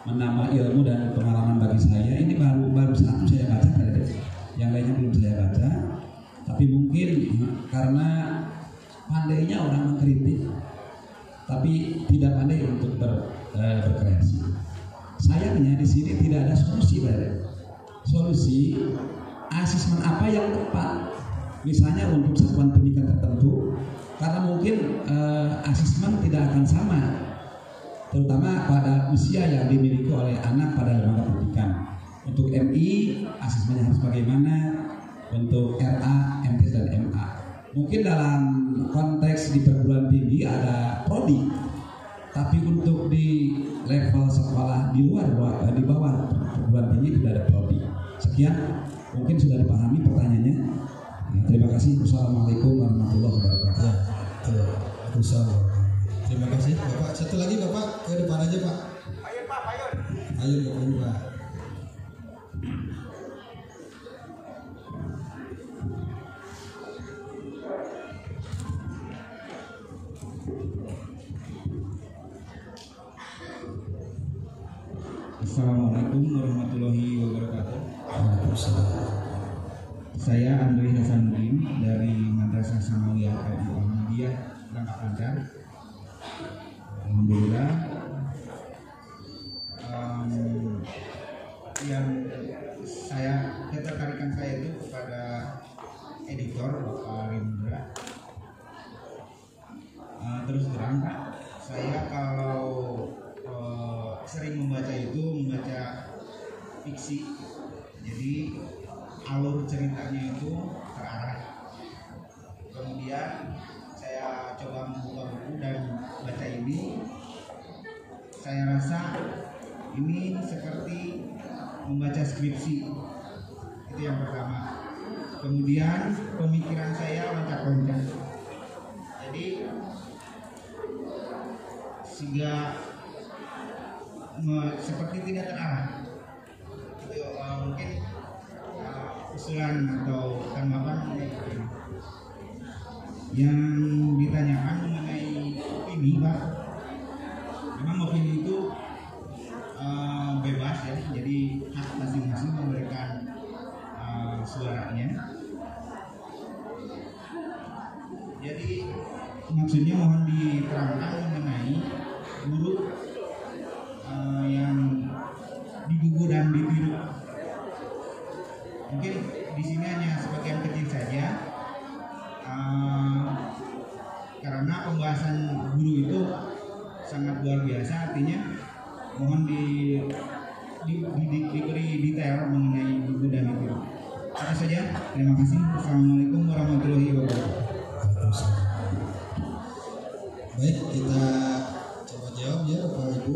menambah ilmu dan pengalaman bagi saya. Ini baru satu saya baca, yang lainnya belum saya baca. Tapi mungkin karena pandainya orang mengkritik, tapi tidak pandai untuk berkreasi. Sayangnya di sini tidak ada solusi, solusi asesmen apa yang tepat, misalnya untuk satuan pendidikan tertentu, karena mungkin asesmen tidak akan sama, terutama pada usia yang dimiliki oleh anak pada lembaga pendidikan. Untuk MI asesmennya harus bagaimana, untuk RA, MTs dan MA. Mungkin dalam konteks di perguruan tinggi ada prodi, tapi untuk di level sekolah di bawah perguruan tinggi tidak ada prodi. Sekian, mungkin sudah dipahami pertanyaannya. Terima kasih. Wassalamualaikum warahmatullahi wabarakatuh. Terima kasih Bapak. Satu lagi Bapak, ke depan aja Pak. Ayo Pak. Assalamualaikum warahmatullahi wabarakatuh. Saya Andri Hasanuddin dari Madrasah Sanawiyah Al Muhammadiyah Rangka Pancar. Alhamdulillah. Yang ketertarikan saya itu kepada editor Bapak Rindra. Terus terang Pak, saya kalau sering membaca fiksi, jadi alur ceritanya itu terarah. Kemudian saya coba membuka buku dan baca ini, saya rasa ini seperti membaca skripsi. Itu yang pertama. Kemudian pemikiran saya loncat-loncat, jadi sehingga seperti tidak terarah. Itu mungkin usulan atau tanggapan yang ditanyakan mengenai opini, Pak. Memang opini itu bebas ya, jadi hak masing-masing memberikan suaranya. Jadi maksudnya mohon diterangkan mengenai guru biasa, artinya mohon diberi detail mengenai buku dan itu. Itu saja. Terima kasih. Assalamualaikum warahmatullahi wabarakatuh. Baik, kita coba jawab ya Bapak Ibu.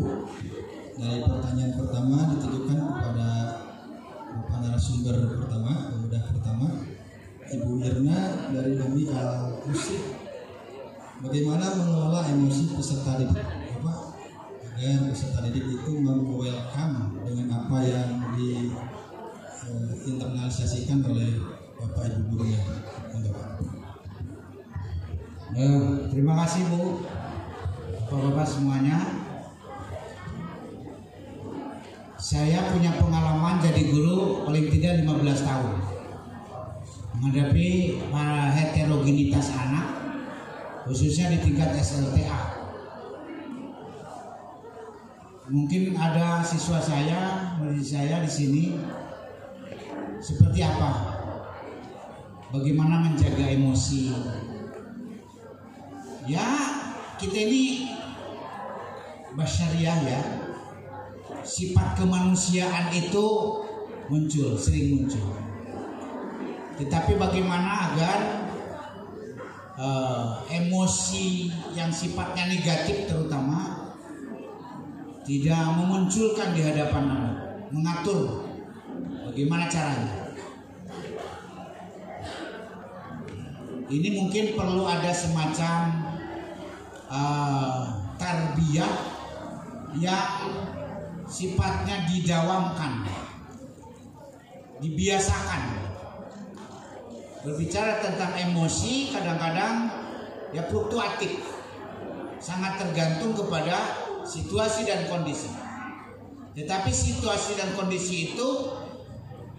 Dari pertanyaan pertama ditujukan kepada Bapak narasumber pertama, pemuda pertama, Ibu Irna dari Umi Al-Musik. Bagaimana mengelola emosi peserta didik, Bapak? Agar peserta didik itu welcome dengan apa yang diinternalisasikan oleh Bapak Ibu gurunya. Terima kasih Bu, Bapak-bapak semuanya. Saya punya pengalaman jadi guru paling tidak 15 tahun menghadapi heterogenitas anak, khususnya di tingkat SLTA. Mungkin ada siswa saya, murid saya di sini seperti apa? Bagaimana menjaga emosi? Ya, kita ini basyariah ya. Sifat kemanusiaan itu sering muncul. Tetapi bagaimana agar emosi yang sifatnya negatif terutama tidak memunculkan di hadapan anak, mengatur bagaimana caranya. Ini mungkin perlu ada semacam tarbiyah yang sifatnya didawamkan, dibiasakan. Berbicara tentang emosi kadang-kadang ya fluktuatif, sangat tergantung kepada situasi dan kondisi. Tetapi situasi dan kondisi itu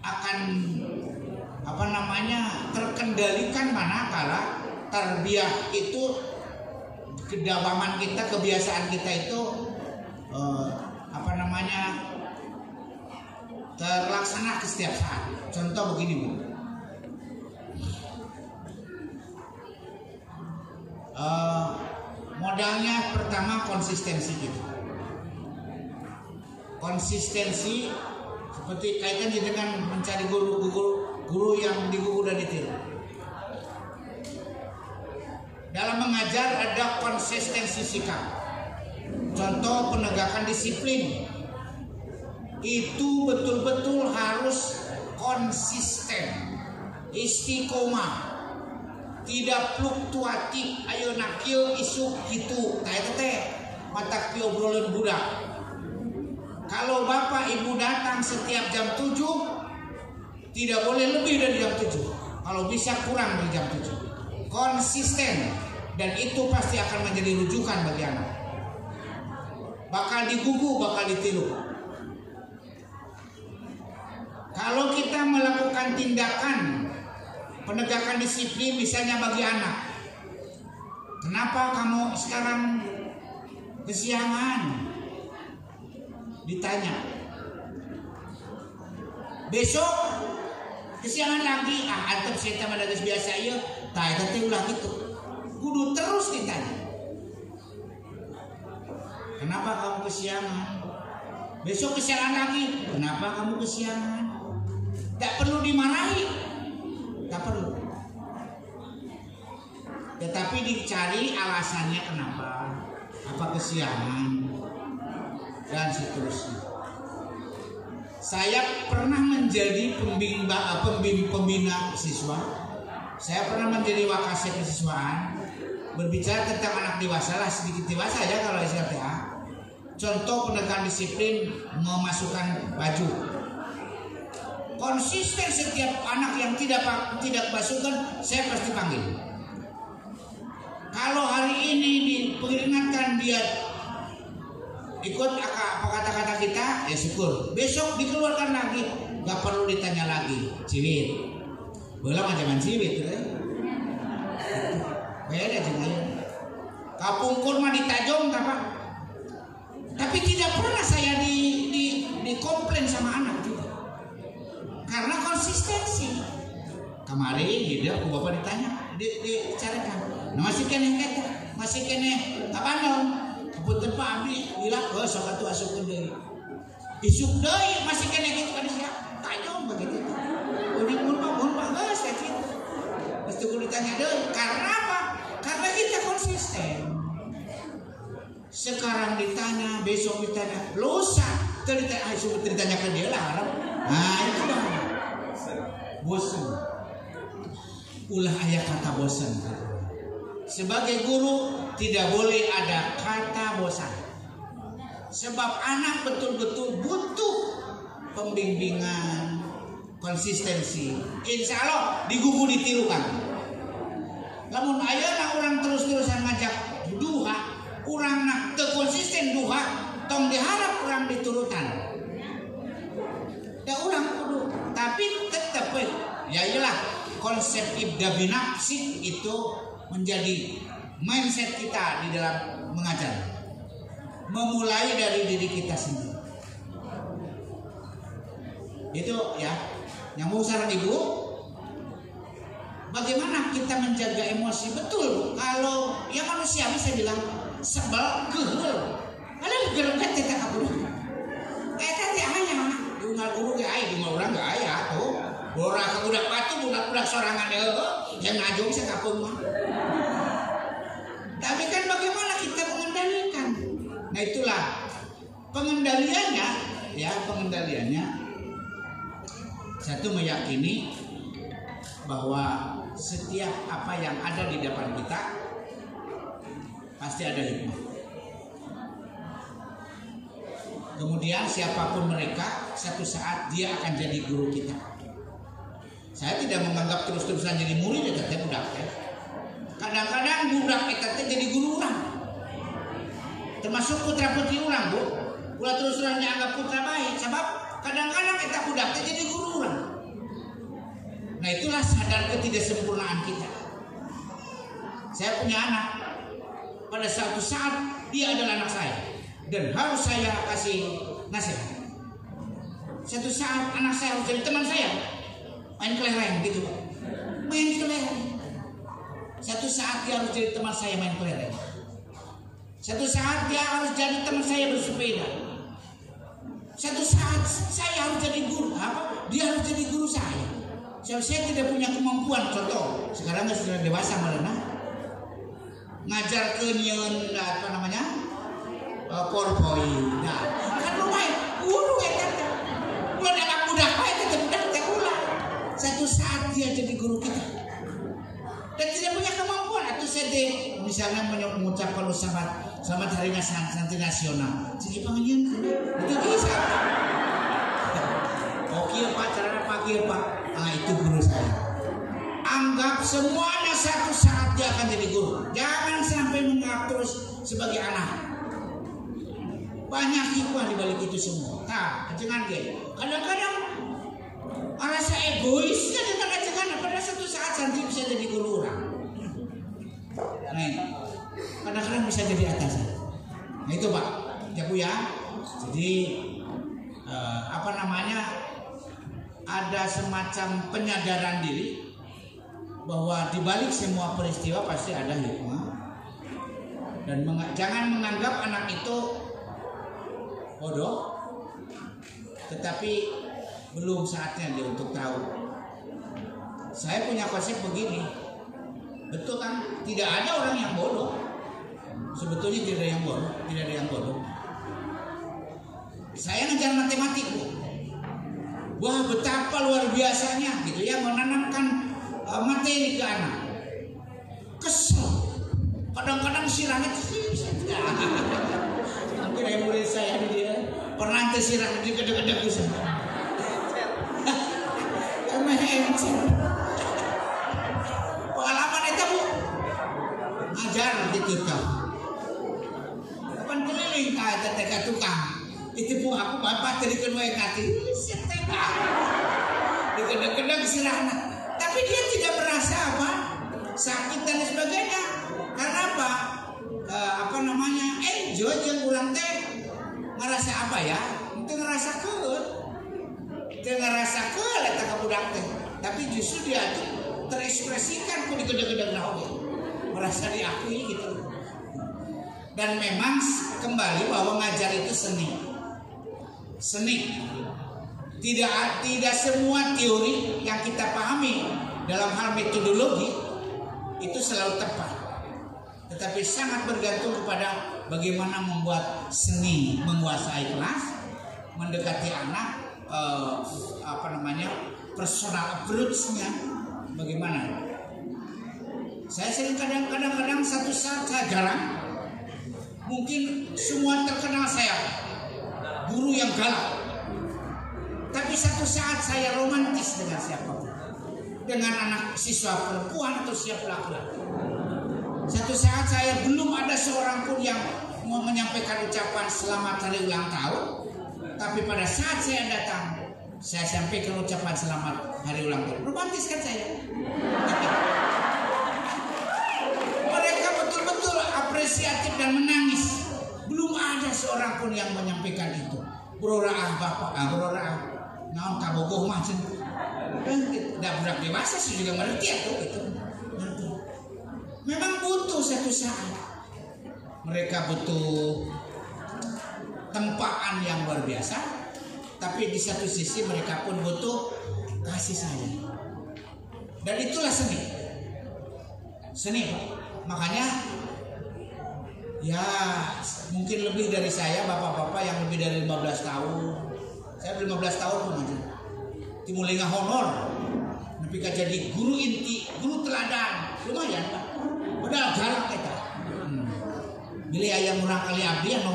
akan terkendalikan manakala tarbiyah itu, kedawaman kita, kebiasaan kita itu terlaksana ke setiap saat. Contoh begini Bu, modalnya pertama konsistensi kita. Konsistensi seperti kaitannya dengan mencari guru yang digugu dan ditiru. Dalam mengajar ada konsistensi sikap. Contoh penegakan disiplin itu betul-betul harus konsisten, istiqomah, tidak fluktuatif. Ayo nakil isuk gitu, mata obrolan budak. Kalau bapak ibu datang setiap jam 7, tidak boleh lebih dari jam 7. Kalau bisa kurang dari jam 7. Konsisten, dan itu pasti akan menjadi rujukan bagi anak. Bakal digugu, bakal ditiru. Kalau kita melakukan tindakan penegakan disiplin misalnya bagi anak, kenapa kamu sekarang kesiangan? Ditanya. Besok kesiangan lagi, antep saya sama dagas biasa ya, tak itu ulah gitu. Kudu terus ditanya. Kenapa kamu kesiangan? Besok kesiangan lagi, kenapa kamu kesiangan? Tak perlu dimarahi, tak perlu. Tetapi dicari alasannya kenapa, apa kesiangan, dan seterusnya. Saya pernah menjadi pembina siswa. Saya pernah menjadi wakasek kesiswaan. Berbicara tentang anak dewasa lah, sedikit dewasa ya kalau SLTA. Contoh penegakan disiplin memasukkan baju. Konsisten setiap anak yang tidak masukkan, saya pasti panggil. Kalau hari ini diperingatkan dia ikut apa kata-kata kita, ya syukur. Besok dikeluarkan lagi, nggak perlu ditanya lagi. Ciwit, boleh macam ciwit, beda jangan. Kapung kurma ditajong, tapi tidak pernah saya di komplain sama anak juga. Karena konsistensi. Kemarin hidup bapak ditanya, dicarikan. Nah, masih kene kata, masih kene apa dong? Punten Pak Abdi bilang sok atuh asupkeun deui. Isuk deui masih kena kitu kan sia. Tayong begitu. Uning mun Pak geus kitu. Mesti kudu ditanya deui. Karena apa? Karena kita konsisten. Sekarang ditanya, besok ditanya, lusa ditanya ke dia lah. Nah itu bang, bosan. Ulah aya kata bosan. Sebagai guru tidak boleh ada kata bosan. Sebab anak betul-betul butuh pembimbingan, konsistensi. Insya Allah digugu ditirukan. Lamun ayeuna orang terus-terusan ngajak duha, urang nak teu konsisten duha, tong diharap urang diturutan. Da urang kudu, tapi tetep ya iyalah konsep ibda binafsi itu menjadi mindset kita di dalam mengajar. Memulai dari diri kita sendiri. Itu ya, nyambung sareng Ibu. Bagaimana kita menjaga emosi betul? Kalau ya manusia bisa bilang sebel, geul. Kalau gereget teh kabur. Eta teh aya unggal guru ge aya, unggal urang ge aya tuh. Bora ka budak batu, budak-budak sorangan deui, yang ngajong sa kapeung mah. Tapi kan bagaimana kita mengendalikan? Nah itulah pengendaliannya, ya pengendaliannya. Satu meyakini bahwa setiap apa yang ada di depan kita pasti ada hikmah. Kemudian siapapun mereka, satu saat dia akan jadi guru kita. Saya tidak menganggap terus-terusan jadi murid ya teh budak teh. Kadang-kadang budak eta teh jadi guru urang. Termasuk putra putri urang, Bu. Ulah terus-terusan dianggap putra baik sebab kadang-kadang eta budak teh jadi guru urang. Nah itulah sadar ketidaksempurnaan kita. Saya punya anak. Pada suatu saat dia adalah anak saya dan harus saya kasih nasihat. Suatu saat anak saya harus jadi teman saya, main kelereng gitu, main kelereng. Suatu saat dia harus jadi teman saya main kelereng. Suatu saat dia harus jadi teman saya bersepeda. Suatu saat saya harus jadi guru. Apa? Dia harus jadi guru saya. Saya tidak punya kemampuan. Contoh, sekarang sudah dewasa malah ngajar ke nyeun apa namanya PowerPoint. Nah, kan lumayan guru eta teh. Mun anak budak bae teh budak teh ulah. Satu saat dia jadi guru kita. Dan tidak punya kemampuan atau sedih misalnya mengucapkan selamat hari santri nasional. Jadi panggilin itu bisa. Oke Pak, caranya pagi Pak. Nah itu guru saya. Anggap semuanya satu saat dia akan jadi guru. Jangan sampai menganggap terus sebagai anak. Banyak hikmah di balik itu semua. Nah, jangan dia. Kadang-kadang rasa egoisnya dengan ajakan pada satu saat santri bisa jadi guru orang. Nah, kadang-kadang bisa jadi atasan. Nah itu Pak, ya Bu ya. Jadi apa namanya? Ada semacam penyadaran diri bahwa di balik semua peristiwa pasti ada hikmah dan jangan menganggap anak itu bodoh, tetapi belum saatnya dia untuk tahu. Saya punya konsep begini, betul kan? Tidak ada orang yang bodoh. Sebetulnya tidak ada yang bodoh, tidak ada yang bodoh. Saya ngajar matematik, Bu. Wah betapa luar biasanya gitu ya menanamkan materi ke anak. Kesel. Kadang-kadang sirahnya mungkin yang murid saya dia pernah tersirah di kedek-kedek bisa. Pengalaman itu Bu. Ajar gitu kan. Kapan keliling ka teka tukang. Itu pun aku bapak dari kedua kaki dikendang-kendang sirahna, tapi dia tidak merasa apa sakit dan sebagainya. Karena apa? Apa namanya? Enjoy yang kurang teh merasa apa ya? Itu ngerasa keut, dia ngerasa keut eta ka budak teh. Tapi justru dia tuh terekspresikan ku dikendang-kendang naon, merasa diakui gitu. Dan memang kembali bahwa ngajar itu seni. Tidak semua teori yang kita pahami dalam hal metodologi itu selalu tepat. Tetapi sangat bergantung kepada bagaimana membuat seni menguasai kelas, mendekati anak, personal approach-nya bagaimana. Saya sering kadang-kadang satu saat saya jarang, mungkin semua terkenal saya guru yang galak. Tapi satu saat saya romantis dengan siapapun, dengan anak siswa perempuan atau siapa laki-laki. Satu saat saya belum ada seorang pun yang mau menyampaikan ucapan selamat hari ulang tahun, tapi pada saat saya datang, saya sampaikan ucapan selamat hari ulang tahun. Romantis kan saya? Mereka betul-betul apresiatif dan menangis. Belum ada seorang pun yang menyampaikan itu. Berorah bapak, berorah. Naon kabogoh macam. Dah budak dewasa sih juga mengerti atau itu. Memang butuh satu saat. Mereka butuh tempaan yang luar biasa. Tapi di satu sisi mereka pun butuh kasih sayang. Dan itulah seni. Seni, Pak. Makanya ya mungkin lebih dari saya, bapak-bapak yang lebih dari 15 tahun. Saya 15 tahun pun aja. Timulinga honor. Tapi jadi guru inti, guru teladan. Lumayan, Pak. Padahal galak kita. Bila ayam murang kali abdi yang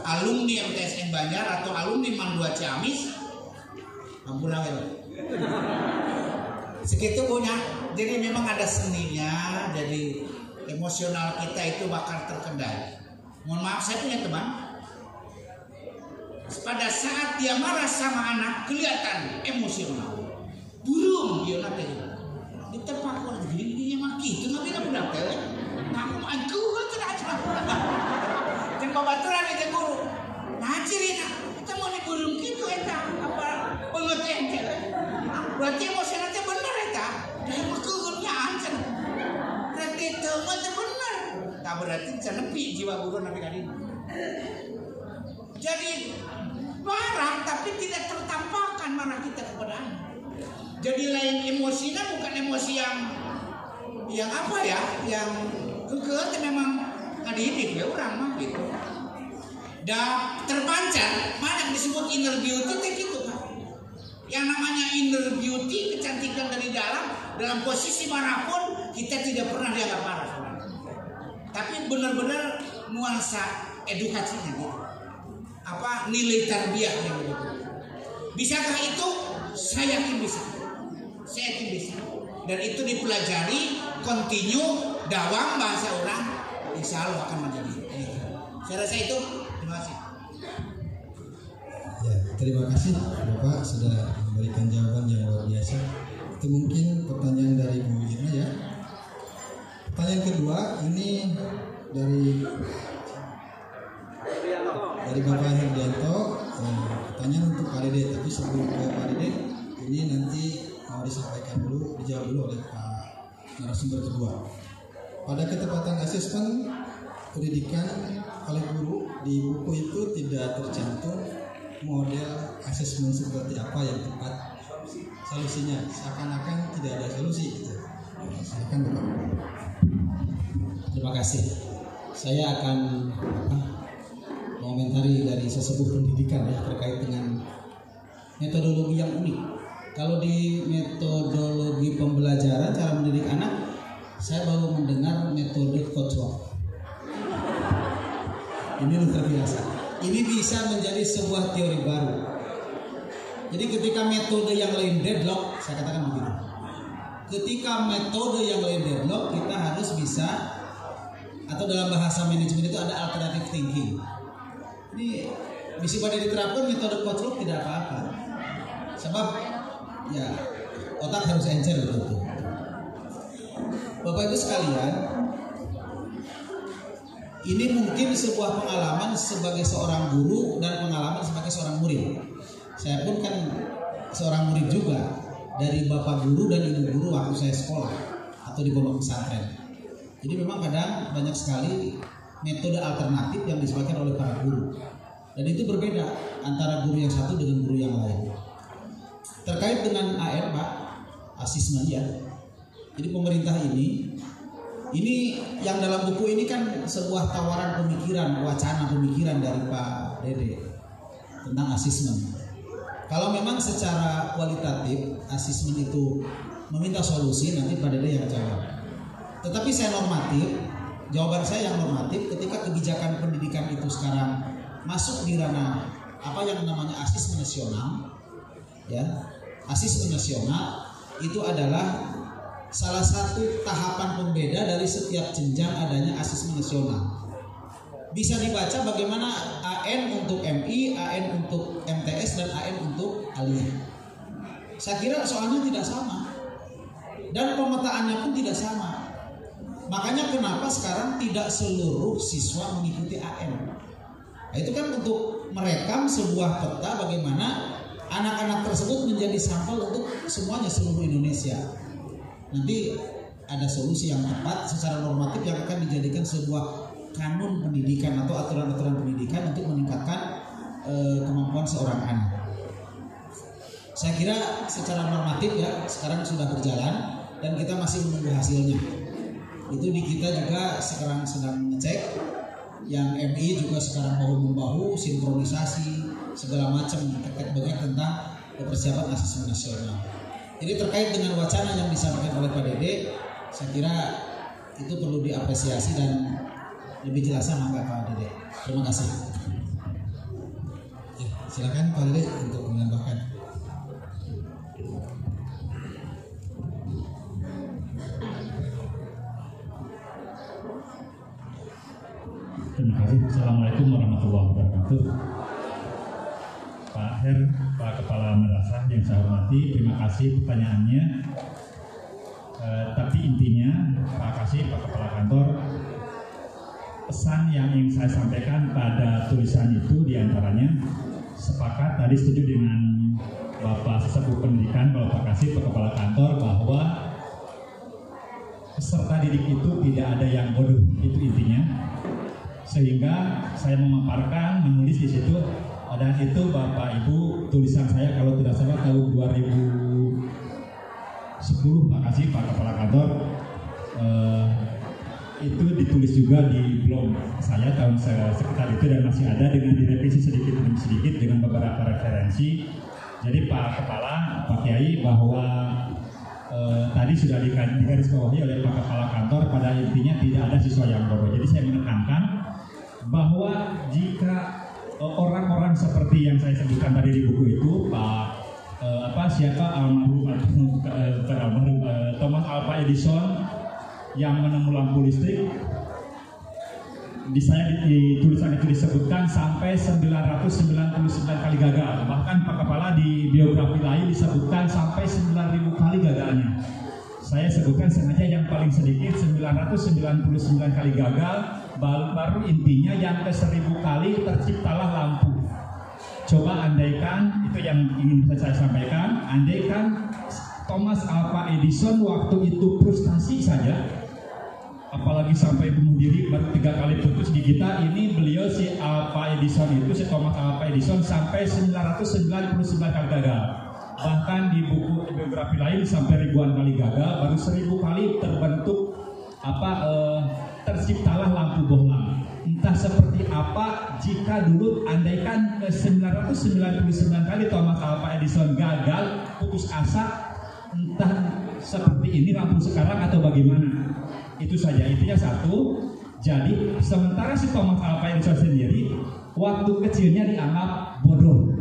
alumni MTSN Banjar atau alumni Man 2 Ciamis, ampun aja. Segitu punya. Jadi memang ada seninya. Jadi emosional kita itu bakal terkendali. Mohon maaf, saya punya teman. Pada saat dia marah sama anak, kelihatan emosional. Burung dia nanti. Ditepak orang gini maki itu nabi nak budak teh. Aku angku tidak ada. Dan babaturan itu guru. Nah cerita kita mau ni burung gitu eta apa pengertian teh. Berarti emosional teh benar eta. Dah makunya ancan. Berarti teman teh benar. Tak berarti cenepi jiwa guru nabi kadin. Jadi marah tapi tidak tertampakkan marah kita kepada anak. Jadi lain emosinya bukan emosi yang apa ya, yang kekeh memang ngadidik ya orang mah gitu. Dan terpancar, mana disebut inner beauty teh gitu kan. Yang namanya inner beauty, kecantikan dari dalam posisi manapun kita tidak pernah dianggap marah. Tapi benar-benar nuansa edukasinya gitu. Apa nilai tarbiyah yang begitu. Bisakah itu? Saya yakin bisa. Dan itu dipelajari, continue, dawam bahasa orang, insya Allah akan menjadi. Saya rasa itu. Terima kasih. Ya, terima kasih Bapak sudah memberikan jawaban yang luar biasa. Itu mungkin pertanyaan dari Bu Irna ya. Pertanyaan kedua ini dari Bapak Herdianto. Pertanyaan untuk Pak Dede, tapi sebelum ke Pak Dede, ini nanti mau disampaikan dulu, dijawab dulu oleh Pak narasumber kedua. Pada ketepatan asesmen pendidikan oleh guru di buku itu tidak tercantum model asesmen seperti apa yang tepat solusinya, seakan-akan tidak ada solusi gitu. Silakan Bapak. Terima kasih. Saya akan mengomentari dari sesepuh pendidikan ya terkait dengan metodologi yang unik. Kalau di metodologi pembelajaran cara mendidik anak, saya baru mendengar metode coachwork. Ini luar biasa. Ini bisa menjadi sebuah teori baru. Jadi ketika metode yang lain deadlock, saya katakan begitu. Ketika metode yang lain deadlock, kita harus bisa, atau dalam bahasa manajemen itu ada alternative thinking. Ini bisa pada diterapkan metode coachwork tidak apa-apa. Sebab ya otak harus encer betul. Bapak Ibu sekalian, ini mungkin sebuah pengalaman sebagai seorang guru dan pengalaman sebagai seorang murid. Saya pun kan seorang murid juga dari bapak guru dan ibu guru waktu saya sekolah atau di pondok pesantren. Jadi memang kadang banyak sekali metode alternatif yang disampaikan oleh para guru. Dan itu berbeda antara guru yang satu dengan guru yang lain. Terkait dengan AN, Pak, asesmen ya. Jadi pemerintah ini yang dalam buku ini kan sebuah tawaran pemikiran, wacana pemikiran dari Pak Dede tentang asesmen. Kalau memang secara kualitatif asesmen itu meminta solusi, nanti Pak Dede yang jawab. Tetapi saya normatif, jawaban saya yang normatif ketika kebijakan pendidikan itu sekarang masuk di ranah apa yang namanya asesmen nasional, ya. Asesmen nasional itu adalah salah satu tahapan pembeda dari setiap jenjang adanya asesmen nasional. Bisa dibaca bagaimana AN untuk MI, AN untuk MTS, dan AN untuk aliyah. Saya kira soalnya tidak sama. Dan pemetaannya pun tidak sama. Makanya kenapa sekarang tidak seluruh siswa mengikuti AN. Nah, itu kan untuk merekam sebuah peta bagaimana anak-anak tersebut menjadi sampel untuk semuanya, seluruh Indonesia. Nanti ada solusi yang tepat secara normatif yang akan dijadikan sebuah kanun pendidikan atau aturan-aturan pendidikan untuk meningkatkan kemampuan seorang anak. Saya kira secara normatif ya sekarang sudah berjalan dan kita masih menunggu hasilnya. Itu di kita juga sekarang sedang mengecek, yang MI juga sekarang bahu-membahu sinkronisasi segala macam terkait banyak tentang persiapan asesmen nasional. Jadi terkait dengan wacana yang disampaikan oleh Pak Dede, saya kira itu perlu diapresiasi dan lebih jelasnya mangga Pak Dede. Terima kasih. Ya, silakan Pak Dede untuk menambahkan. Terima kasih. Assalamualaikum warahmatullahi wabarakatuh. Pak Her, Pak Kepala Madrasah yang saya hormati, terima kasih pertanyaannya. Tapi intinya, Pak Kasih, Pak Kepala Kantor, pesan yang ingin saya sampaikan pada tulisan itu diantaranya sepakat tadi setuju dengan Bapak Sesepuh Pendidikan, Bapak Kasih, Pak Kepala Kantor, bahwa peserta didik itu tidak ada yang bodoh, itu intinya. Sehingga saya memaparkan, menulis di situ. Dan itu Bapak Ibu tulisan saya kalau tidak salah tahun 2010 Pak Kasih, Pak Kepala Kantor, itu ditulis juga di blog saya tahun sekitar itu dan masih ada dengan direvisi sedikit demi sedikit dengan beberapa referensi. Jadi Pak Kepala, Pak Kiai, bahwa tadi sudah digarisbawahi oleh Pak Kepala Kantor, pada intinya tidak ada siswa yang bodoh. Jadi saya menekankan bahwa jika orang-orang seperti yang saya sebutkan tadi di buku itu, Thomas Alva Edison yang menemu lampu listrik, di tulisan itu disebutkan sampai 999 kali gagal. Bahkan Pak Kepala di biografi lain disebutkan sampai 9.000 kali gagalnya. Saya sebutkan sengaja yang paling sedikit 999 kali gagal, baru intinya yang ke 1000 kali terciptalah lampu. Coba andaikan, itu yang ingin saya sampaikan, andaikan Thomas Alva Edison waktu itu frustasi saja, apalagi sampai bunuh diri baru 3 kali putus di kita, ini beliau si Alva Edison itu, si Thomas Alva Edison sampai 999 kali gagal. Bahkan di buku biografi lain sampai ribuan kali gagal, baru 1000 kali terbentuk terciptalah lampu bohlam. Entah seperti apa jika dulu andaikan 999 kali Thomas Alva Edison gagal, putus asa, entah seperti ini lampu sekarang atau bagaimana. Itu saja, intinya satu. Jadi sementara si Thomas Alva Edison sendiri waktu kecilnya dianggap bodoh.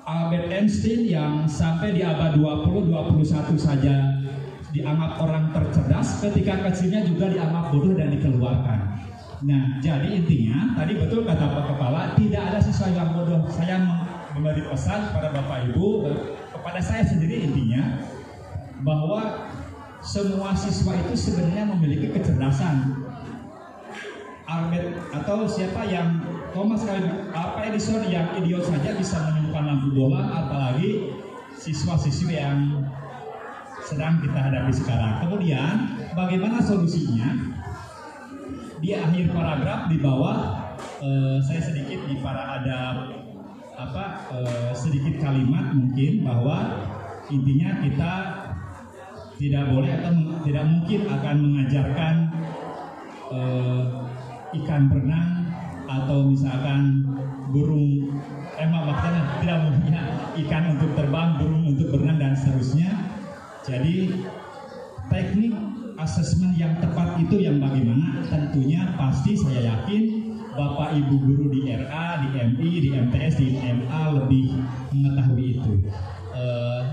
Albert Einstein yang sampai di abad 20-21 saja dianggap orang tercerdas, ketika kecilnya juga dianggap bodoh dan dikeluarkan. Nah, jadi intinya tadi betul kata Pak Kepala, tidak ada siswa yang bodoh. Saya memberi pesan kepada Bapak Ibu, kepada saya sendiri intinya, bahwa semua siswa itu sebenarnya memiliki kecerdasan. Albert atau siapa yang Thomas Alva Edison yang idiot saja bisa menemukan lampu bohlam, apalagi siswa-siswi yang sedang kita hadapi sekarang. Kemudian bagaimana solusinya? di akhir paragraf di bawah saya sedikit di ada sedikit kalimat mungkin bahwa intinya kita tidak boleh atau tidak mungkin akan mengajarkan ikan berenang atau misalkan burung maksudnya tidak mungkin ikan untuk terbang, burung untuk berenang dan seterusnya. Jadi teknik asesmen yang tepat itu yang bagaimana? Tentunya pasti saya yakin Bapak Ibu guru di RA, di MI, di MTS, di MA lebih mengetahui itu.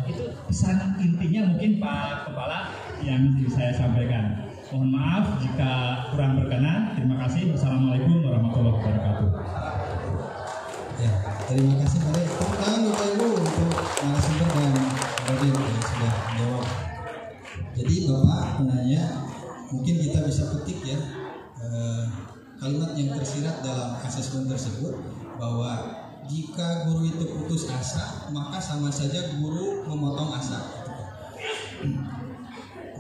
Itu pesan intinya mungkin Pak Kepala yang saya sampaikan. Mohon maaf jika kurang berkenan. Terima kasih. Wassalamualaikum warahmatullahi wabarakatuh. Ya, terima kasih Pak. Tepuk tangan Bapak Ibu untuk narasumber dan Raden yang sudah menjawab. Jadi Bapak penanya, mungkin kita bisa petik ya kalimat yang tersirat dalam asesmen tersebut bahwa jika guru itu putus asa, maka sama saja guru memotong asa.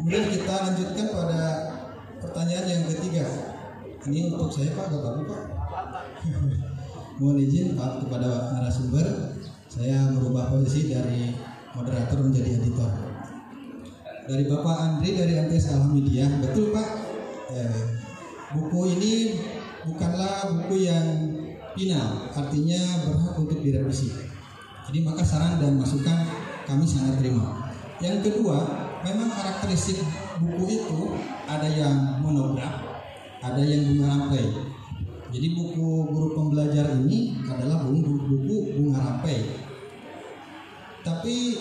Kemudian kita lanjutkan pada pertanyaan yang ketiga. Ini untuk saya Pak, gak apa-apa Pak. Mohon izin Pak kepada narasumber, saya merubah posisi dari moderator menjadi editor. Dari Bapak Andri dari MTS Alhamidiyah, betul Pak. Buku ini bukanlah buku yang final, artinya berhak untuk direvisi. Jadi maka saran dan masukan kami sangat terima. Yang kedua, memang karakteristik buku itu ada yang monograf, ada yang bunga rampai. Jadi buku guru pembelajar ini adalah buku bunga rampai. Tapi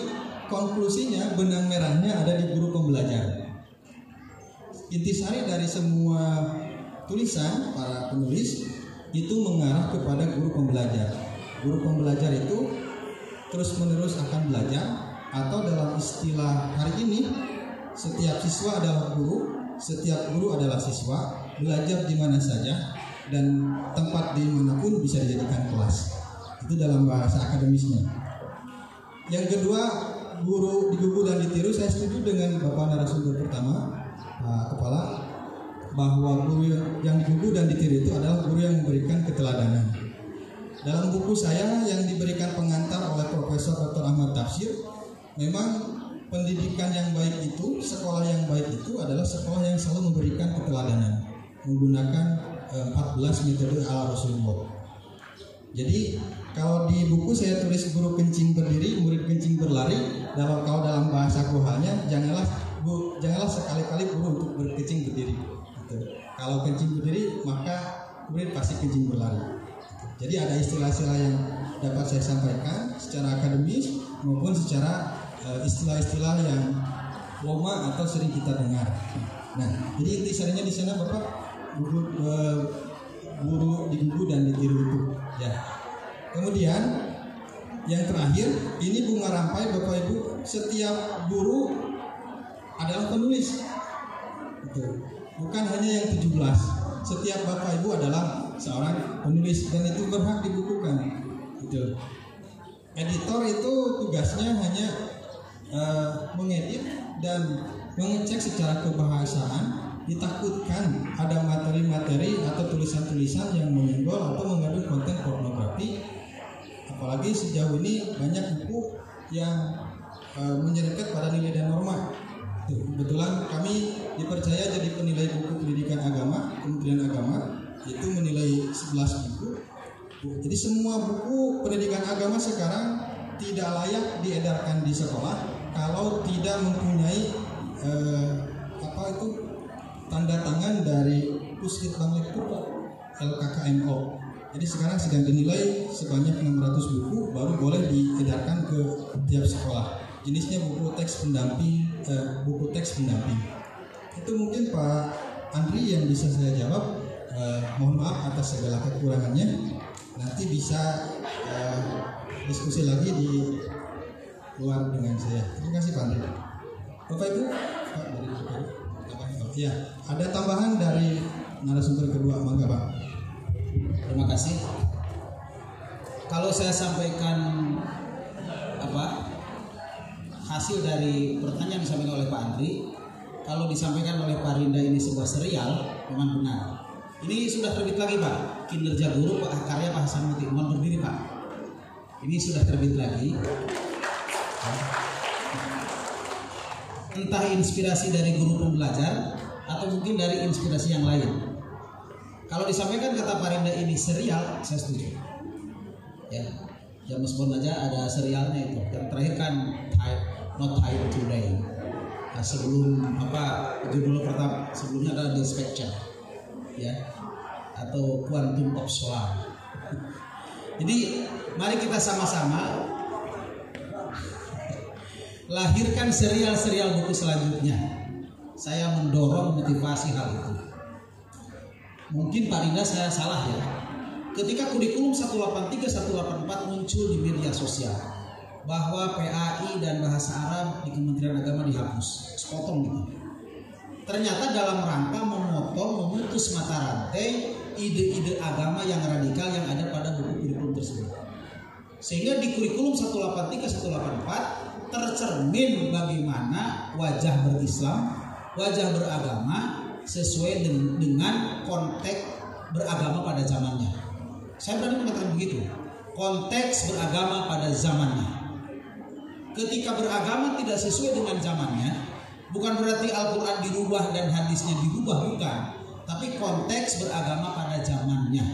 konklusinya benang merahnya ada di guru pembelajar. Intisari dari semua tulisan para penulis itu mengarah kepada guru pembelajar. Guru pembelajar itu terus-menerus akan belajar, atau dalam istilah hari ini, setiap siswa adalah guru, setiap guru adalah siswa, belajar di mana saja dan tempat di manapun bisa dijadikan kelas. Itu dalam bahasa akademisnya. Yang kedua, guru digugu dan ditiru, saya setuju dengan Bapak narasumber pertama, Pak Kepala, bahwa guru yang digugu dan ditiru itu adalah guru yang memberikan keteladanan. Dalam buku saya yang diberikan pengantar oleh Profesor Dr. Ahmad Tafsir, memang pendidikan yang baik itu, sekolah yang baik itu adalah sekolah yang selalu memberikan keteladanan, menggunakan 14 metode ala Rasulullah. Jadi kalau di buku saya tulis guru kencing berdiri, murid kencing berlari. Kalau dalam bahasa Qurannya janganlah sekali-kali guru untuk berkencing berdiri. Gitu. Kalau kencing berdiri maka murid pasti kencing berlari. Jadi ada istilah-istilah yang dapat saya sampaikan secara akademis maupun secara istilah-istilah yang lama atau sering kita dengar. Nah, jadi intisarinya di sana Bapak guru digugu dan ditiru itu. Ya. Kemudian yang terakhir, ini bunga rampai Bapak Ibu, setiap guru adalah penulis. Gitu. Bukan hanya yang 17. Setiap Bapak Ibu adalah seorang penulis dan itu berhak dibukukan. Gitu. Editor itu tugasnya hanya mengedit dan mengecek secara kebahasaan. Ditakutkan ada materi-materi atau tulisan-tulisan yang menyenggol atau mengandung konten pornografi. Apalagi sejauh ini banyak buku yang menyerempet pada nilai dan norma. Kebetulan kami dipercaya jadi penilai buku pendidikan agama, Kementerian Agama, itu menilai 11 buku. Jadi semua buku pendidikan agama sekarang tidak layak diedarkan di sekolah kalau tidak mempunyai tanda tangan dari Puslitbangkepur LKKMO. Jadi sekarang sedang dinilai sebanyak 600 buku baru boleh diedarkan ke tiap sekolah. Jenisnya buku teks pendamping, Itu mungkin Pak Andri yang bisa saya jawab. Mohon maaf atas segala kekurangannya. Nanti bisa diskusi lagi di luar dengan saya. Terima kasih Pak Andri. Bapak Ibu, Pak dari Bapak. Ya, ada tambahan dari narasumber kedua, mangga Pak. Terima kasih. Kalau saya sampaikan hasil dari pertanyaan yang disampaikan oleh Pak Andri, kalau disampaikan oleh Pak Rinda ini sebuah serial, memang benar. Ini sudah terbit lagi Pak, Kinerja Guru Pak, karya Pak Hasanuddin. Mohon berdiri Pak. Ini sudah terbit lagi. Entah inspirasi dari guru pembelajar atau mungkin dari inspirasi yang lain. Kalau disampaikan kata Pak Rinda ini serial, saya setuju. Ya, James Bond aja ada serialnya itu. Yang terakhir kan Not Tied Today. Nah, sebelum judul pertama sebelumnya adalah The Spectre, ya, atau Quantum of Solace. Jadi mari kita sama-sama lahirkan serial-serial buku selanjutnya. Saya mendorong motivasi hal itu. Mungkin Pak Rinda saya salah ya. Ketika kurikulum 183, 184 muncul di media sosial bahwa PAI dan bahasa Arab di Kementerian Agama dihapus, sepotong gitu. Ternyata dalam rangka memotong, memutus mata rantai ide-ide agama yang radikal yang ada pada buku kurikulum tersebut. Sehingga di kurikulum 183, 184 tercermin bagaimana wajah berislam, wajah beragama sesuai dengan konteks beragama pada zamannya. Saya berani mengatakan begitu. Konteks beragama pada zamannya. Ketika beragama tidak sesuai dengan zamannya, bukan berarti Al-Quran dirubah dan hadisnya dirubah, bukan. Tapi konteks beragama pada zamannya.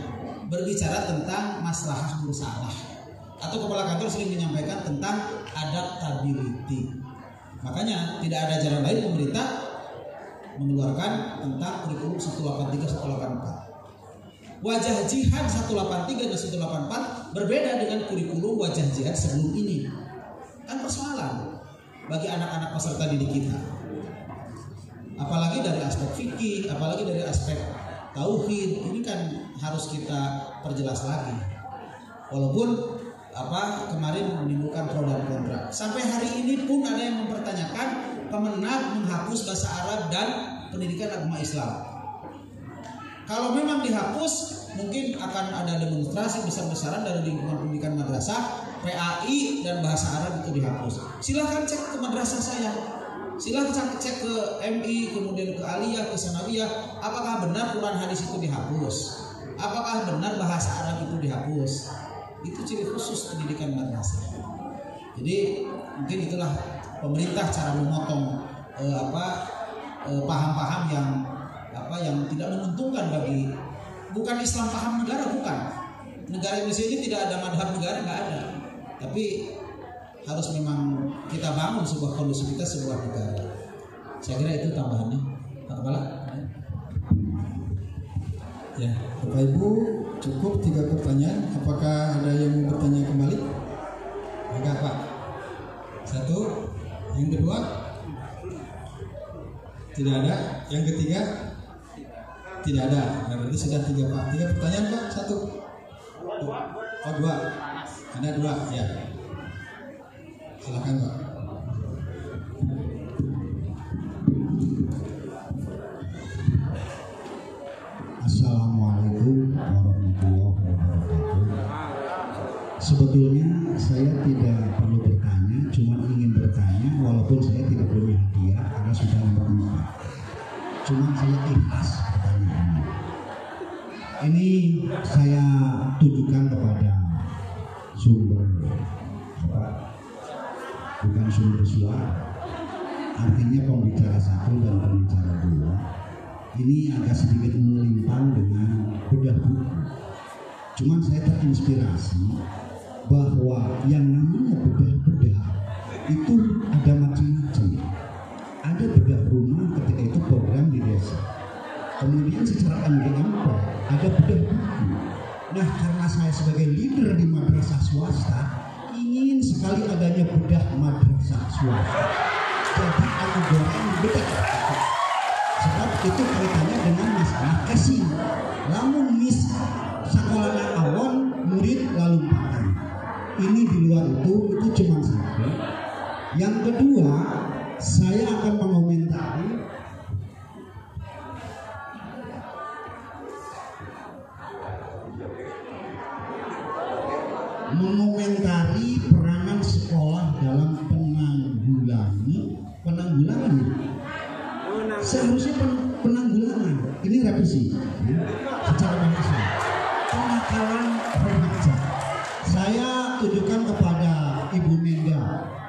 Berbicara tentang maslahah mursalah. Atau kepala kantor sering menyampaikan tentang adaptability. Makanya tidak ada jalan lain pemerintah mengeluarkan tentang kurikulum 183, 184. Wajah jihad 183 dan 184 berbeda dengan kurikulum wajah jihad sebelum ini. Kan persoalan bagi anak-anak peserta didik kita. Apalagi dari aspek fikih, apalagi dari aspek tauhid, ini kan harus kita perjelas lagi. Walaupun kemarin menimbulkan pro dan kontra. Sampai hari ini pun ada yang mempertanyakan Kemenak menghapus bahasa Arab dan pendidikan agama Islam. Kalau memang dihapus, mungkin akan ada demonstrasi besar-besaran dari lingkungan pendidikan madrasah, PAI dan bahasa Arab itu dihapus. Silahkan cek ke madrasah saya, silahkan cek ke MI, kemudian ke Aliyah, ke Sanawiyah, apakah benar Quran hadis itu dihapus? Apakah benar bahasa Arab itu dihapus? Itu ciri khusus pendidikan madrasah. Jadi mungkin itulah pemerintah cara memotong paham-paham yang tidak menguntungkan bagi, bukan Islam paham negara, bukan. Negara Indonesia ini tidak ada madhab negara, nggak ada. Tapi harus memang kita bangun sebuah kondusivitas sebuah negara. Saya kira itu tambahannya, Pak Kepala. Ya, Bapak Ibu, cukup 3 pertanyaan. Apakah ada yang mau bertanya kembali? Enggak, Pak. 1. Yang kedua? Tidak ada. Yang ketiga? Tidak ada. Nah, berarti sudah 3, Pak. 3 pertanyaan, Pak. 1. Oh, 2. Ada 2, ya. Silakan, Pak. Assalamualaikum warahmatullahi wabarakatuh. Sebetulnya saya tidak perlu bertanya, cuma ingin bertanya walaupun saya tidak punya hadiah karena sudah nomor 4. Cuma saya ikhlas pertanyaannya. Ini saya tujukan kepada sumber bukan sumber suara, artinya pembicara 1 dan pembicara 2. Ini agak sedikit melimpang dengan bedah buku. Cuman saya terinspirasi bahwa yang namanya bedah-bedah itu ada macam-macam. Ada bedah rumah ketika itu program di desa. Kemudian secara MGMP ada bedah buku. Nah, karena saya sebagai leader di madrasah swasta ingin sekali adanya bedah madrasah swasta. Jadi aku goreng bedah. Sebab itu kaitannya dengan masalah casing. Lamun mis sekolah awon murid lalu makan. Ini di luar itu cuma 1. Yang kedua, saya akan mengomentari peranan sekolah dalam penanggulangan. Seharusnya penanggulangan. ini revisi ya, secara bahasa kenakalan remaja. Saya tujukan kepada Ibu Nenda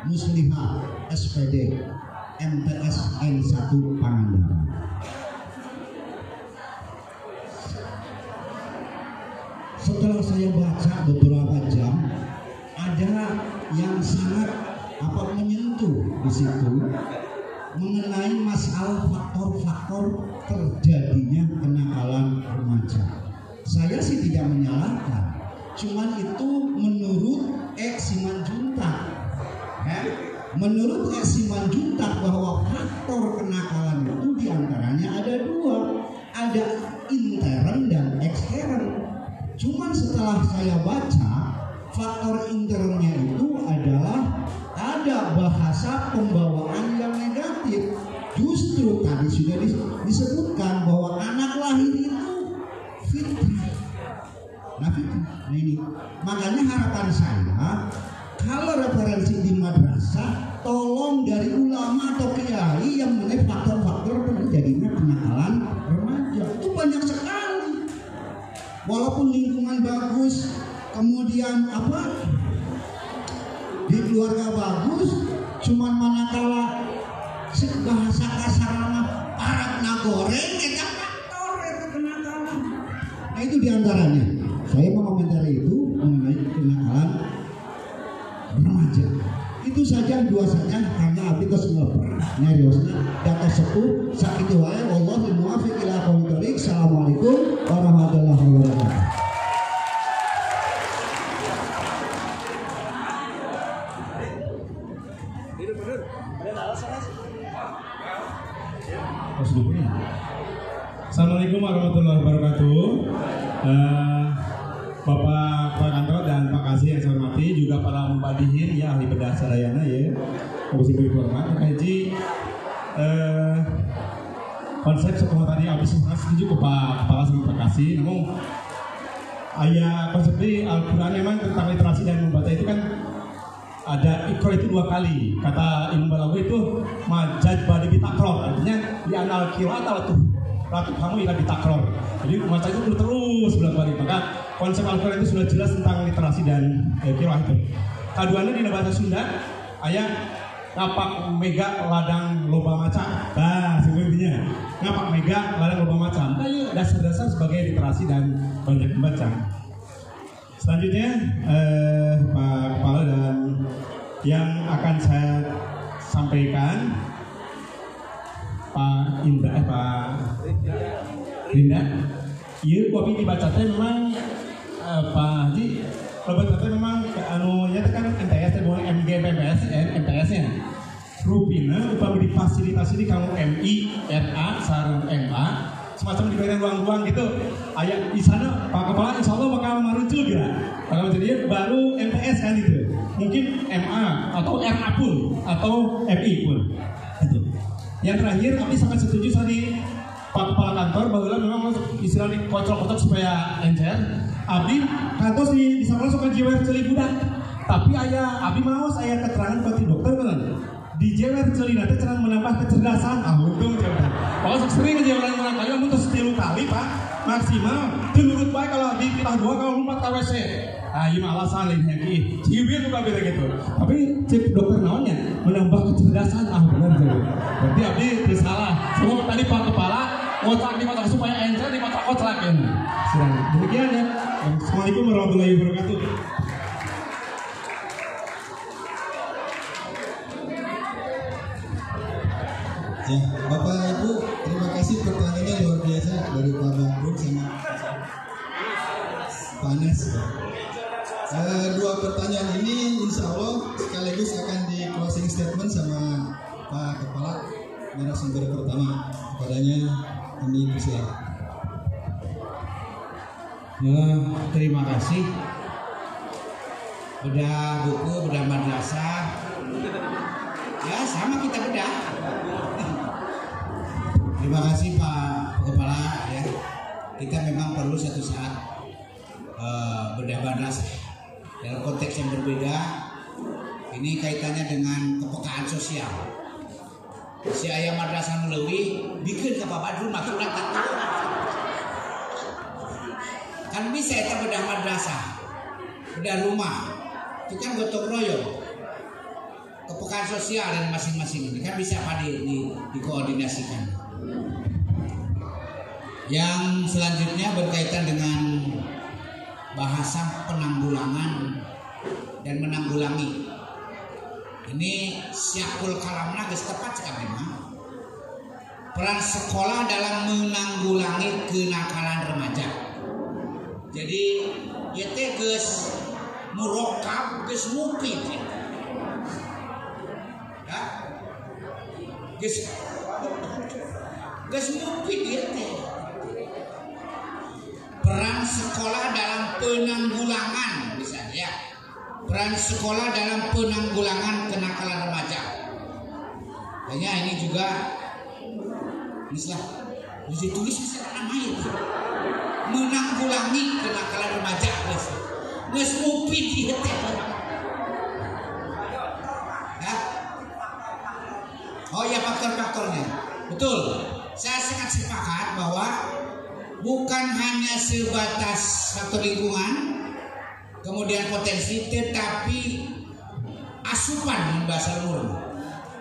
Muslihah SPD MTS N1 Pangandaran. Setelah saya baca beberapa jam, ada yang sangat menyentuh di situ mengenai masalah faktor-faktor terjadinya kenakalan remaja. Saya sih tidak menyalahkan, cuman itu menurut Simanjuntak, menurut Simanjuntak bahwa faktor kenakalan itu diantaranya ada dua, ada intern dan ekstern. Cuman setelah saya baca, faktor internnya itu adalah ada bahasa pembawaan yang negatif. Justru tadi sudah disebutkan bahwa anak lahir itu fitrah. Nah ini makanya harapan saya, kalau referensi di madrasah, tolong dari ulama atau kiai yang mengenai faktor-faktor terjadinya kenakalan remaja. Itu banyak sekali. Walaupun lingkungan bagus, kemudian di keluarga bagus, cuman manakala bahasa kasar nama parak nagoreng itu faktor itu kenakalan. Nah itu diantaranya. Saya mau komentari itu mengenai kenakalan remaja. Itu saja, dua saja, karena abdi tos ngeleper nyariosna data sepuh sakitu wae. Wallahul muwaffiq ila aqwamit thoriq. Assalamualaikum warahmatullahi wabarakatuh. Assalamualaikum warahmatullahi wabarakatuh. Bapak Kantor dan Pak Kasih yang saya hormati, juga para mubadihin ya, ahli bedah sadayana ya, komisi berhormat. Kaji konsep sekolah tadi habis setuju ke Pak Kepala sama Pak Kasih. Namun ayat konsep di Al-Quran memang tentang literasi dan membaca itu kan ada ikro itu dua kali. Kata ilmu balaghah itu majaj badi bitakror, artinya di anal kilat atau ratu kamu ilah bitakror. Jadi membaca itu terus bolak-balik. Maka konsep Al-Quran itu sudah jelas tentang literasi dan kiroah itu. Kaduannya di bahasa Sunda ayat ngapak mega ladang loba maca. Nah, sebenarnya ngapak mega ladang loba maca. Nah, yuk dasar-dasar sebagai literasi dan banyak membaca. Selanjutnya Pak Kepala dan yang akan saya sampaikan Pak Indra, Pak Rinda. Iya, kopi dibaca teh memang Pak Haji, kalau baca teh memang nyata kan MTS teh boleh MGPPS, MTS nya. Rupina upami difasilitasi di kamu MI, RA, sareng MA, semacam diberikan ruang-ruang gitu. Ayat di sana Pak Kepala insya Allah bakal merujuk ya. Bakal jadi baru MTS kan itu. Mungkin MA atau RA pun atau MI pun. Gitu. Yang terakhir kami sangat setuju tadi Pak Kepala Kantor bahwa memang istilah dikocok-kocok supaya encer. Abdi kantor bisa masuk ke jiwer celi budak. Tapi Abdi mau saya keterangan pati dokter kan. Di jewer celi nanti cara menambah kecerdasan. Untung jewer. Kalau sering aja orang kali kamu terus 3 kali Pak maksimal. Menurut baik kalau di pitah 2 kalau lompat ke WC. Ini alasan lainnya ki. Jiwer juga beda gitu. Tapi cek dokter naonnya menambah kecerdasan. Benar jewer. Berarti Abdi salah. Semua tadi Pak Kepala kotak di mata supaya encer di mata kotak ya. Demikian ya. Assalamualaikum warahmatullahi wabarakatuh. Ya, Bapak Ibu, terima kasih pertanyaannya luar biasa dari Pak Bangkrut sama Pak Anas. Dua pertanyaan ini insya Allah sekaligus akan di closing statement sama Pak Kepala narasumber pertama. Kepadanya kami persilakan. Ya, terima kasih. Bedah buku, bedah madrasah. Ya, sama kita bedah. Terima kasih Pak Kepala ya. Kita memang perlu satu saat bedah madrasah dalam konteks yang berbeda. Ini kaitannya dengan kepekaan sosial. Si ayah madrasah leuwih bikin ka babadul mah kurang atuh. Kan bisa eta bedah madrasah, bedah rumah. Itu kan gotong royong. Kepekaan sosial dari masing-masing ini kan bisa apa dikoordinasikan. Yang selanjutnya berkaitan dengan bahasa penanggulangan dan menanggulangi. Ini syakul kalamna geus tepat sekali mah. Peran sekolah dalam menanggulangi kenakalan remaja. Jadi ieu teh geus murokab geus mupid. Ya. Geus mupid ieu teh. Peran sekolah dalam penanggulangan misalnya ya. Peran sekolah dalam penanggulangan kenakalan remaja. Kayaknya ini juga misalnya bisa ditulis misalnya namanya itu. Menanggulangi kenakalan remaja geus mupid ieu teh. Ya. Oh ya faktor-faktornya. Betul. Saya sangat sepakat bahwa bukan hanya sebatas faktor lingkungan, kemudian potensi, tetapi asupan bahasa umum.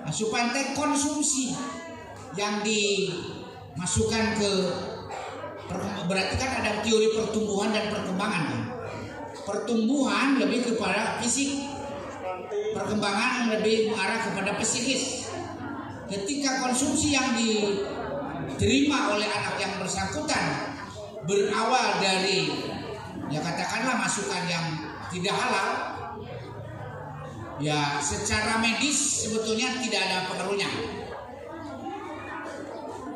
Asupan teh konsumsi yang dimasukkan ke berarti kan ada teori pertumbuhan dan perkembangan kan? Pertumbuhan lebih kepada fisik, perkembangan lebih mengarah kepada psikis. Ketika konsumsi yang diterima oleh anak yang bersangkutan berawal dari ya katakanlah masukan yang tidak halal, ya secara medis sebetulnya tidak ada pengaruhnya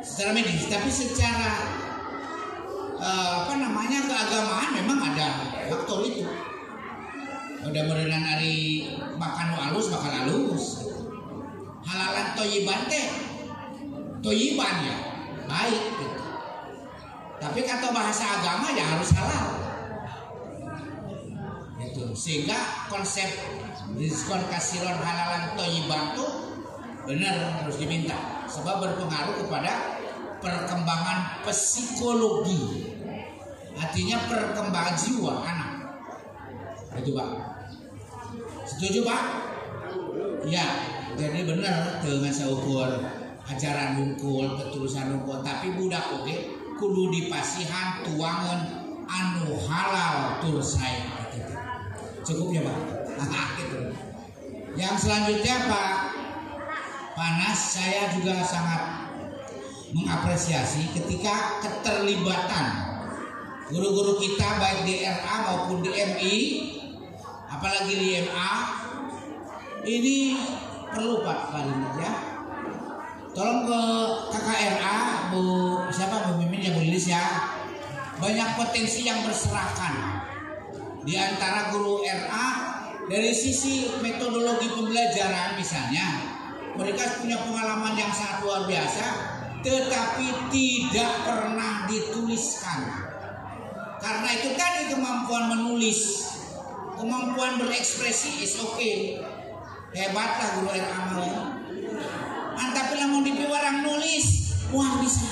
secara medis, tapi secara keagamaan memang ada faktor itu. Udah merenang hari makan halus bakal halus. Halalan toyiban teh toyiban ya baik gitu. Tapi kata bahasa agama ya harus halal. Itu sehingga konsep rizqon kasiron halalan toyiban tuh benar harus diminta sebab berpengaruh kepada perkembangan psikologi. Artinya perkembangan jiwa anak. Itu Pak. Setuju Pak? Ya, jadi benar dengan seukur ajaran hungkul, ketulusan hungkul, tapi budak oke kudu dipasihan tuangan anu halal tur sae gitu. Cukup ya Pak? Gitu. Yang selanjutnya Pak Panas, saya juga sangat mengapresiasi ketika keterlibatan guru-guru kita baik di RA maupun di MI, apalagi di MA, ini perlu Pak Linda ya. Tolong ke KKRA Bu siapa Bu Mimin ya Bu Lilis ya. Banyak potensi yang berserakan di antara guru RA dari sisi metodologi pembelajaran misalnya. Mereka punya pengalaman yang sangat luar biasa, tetapi tidak pernah dituliskan. Karena itu tadi kemampuan menulis, kemampuan berekspresi is okay. Hebatlah guru RA ya. Tapi lamun dipi orang nulis, wah bisa.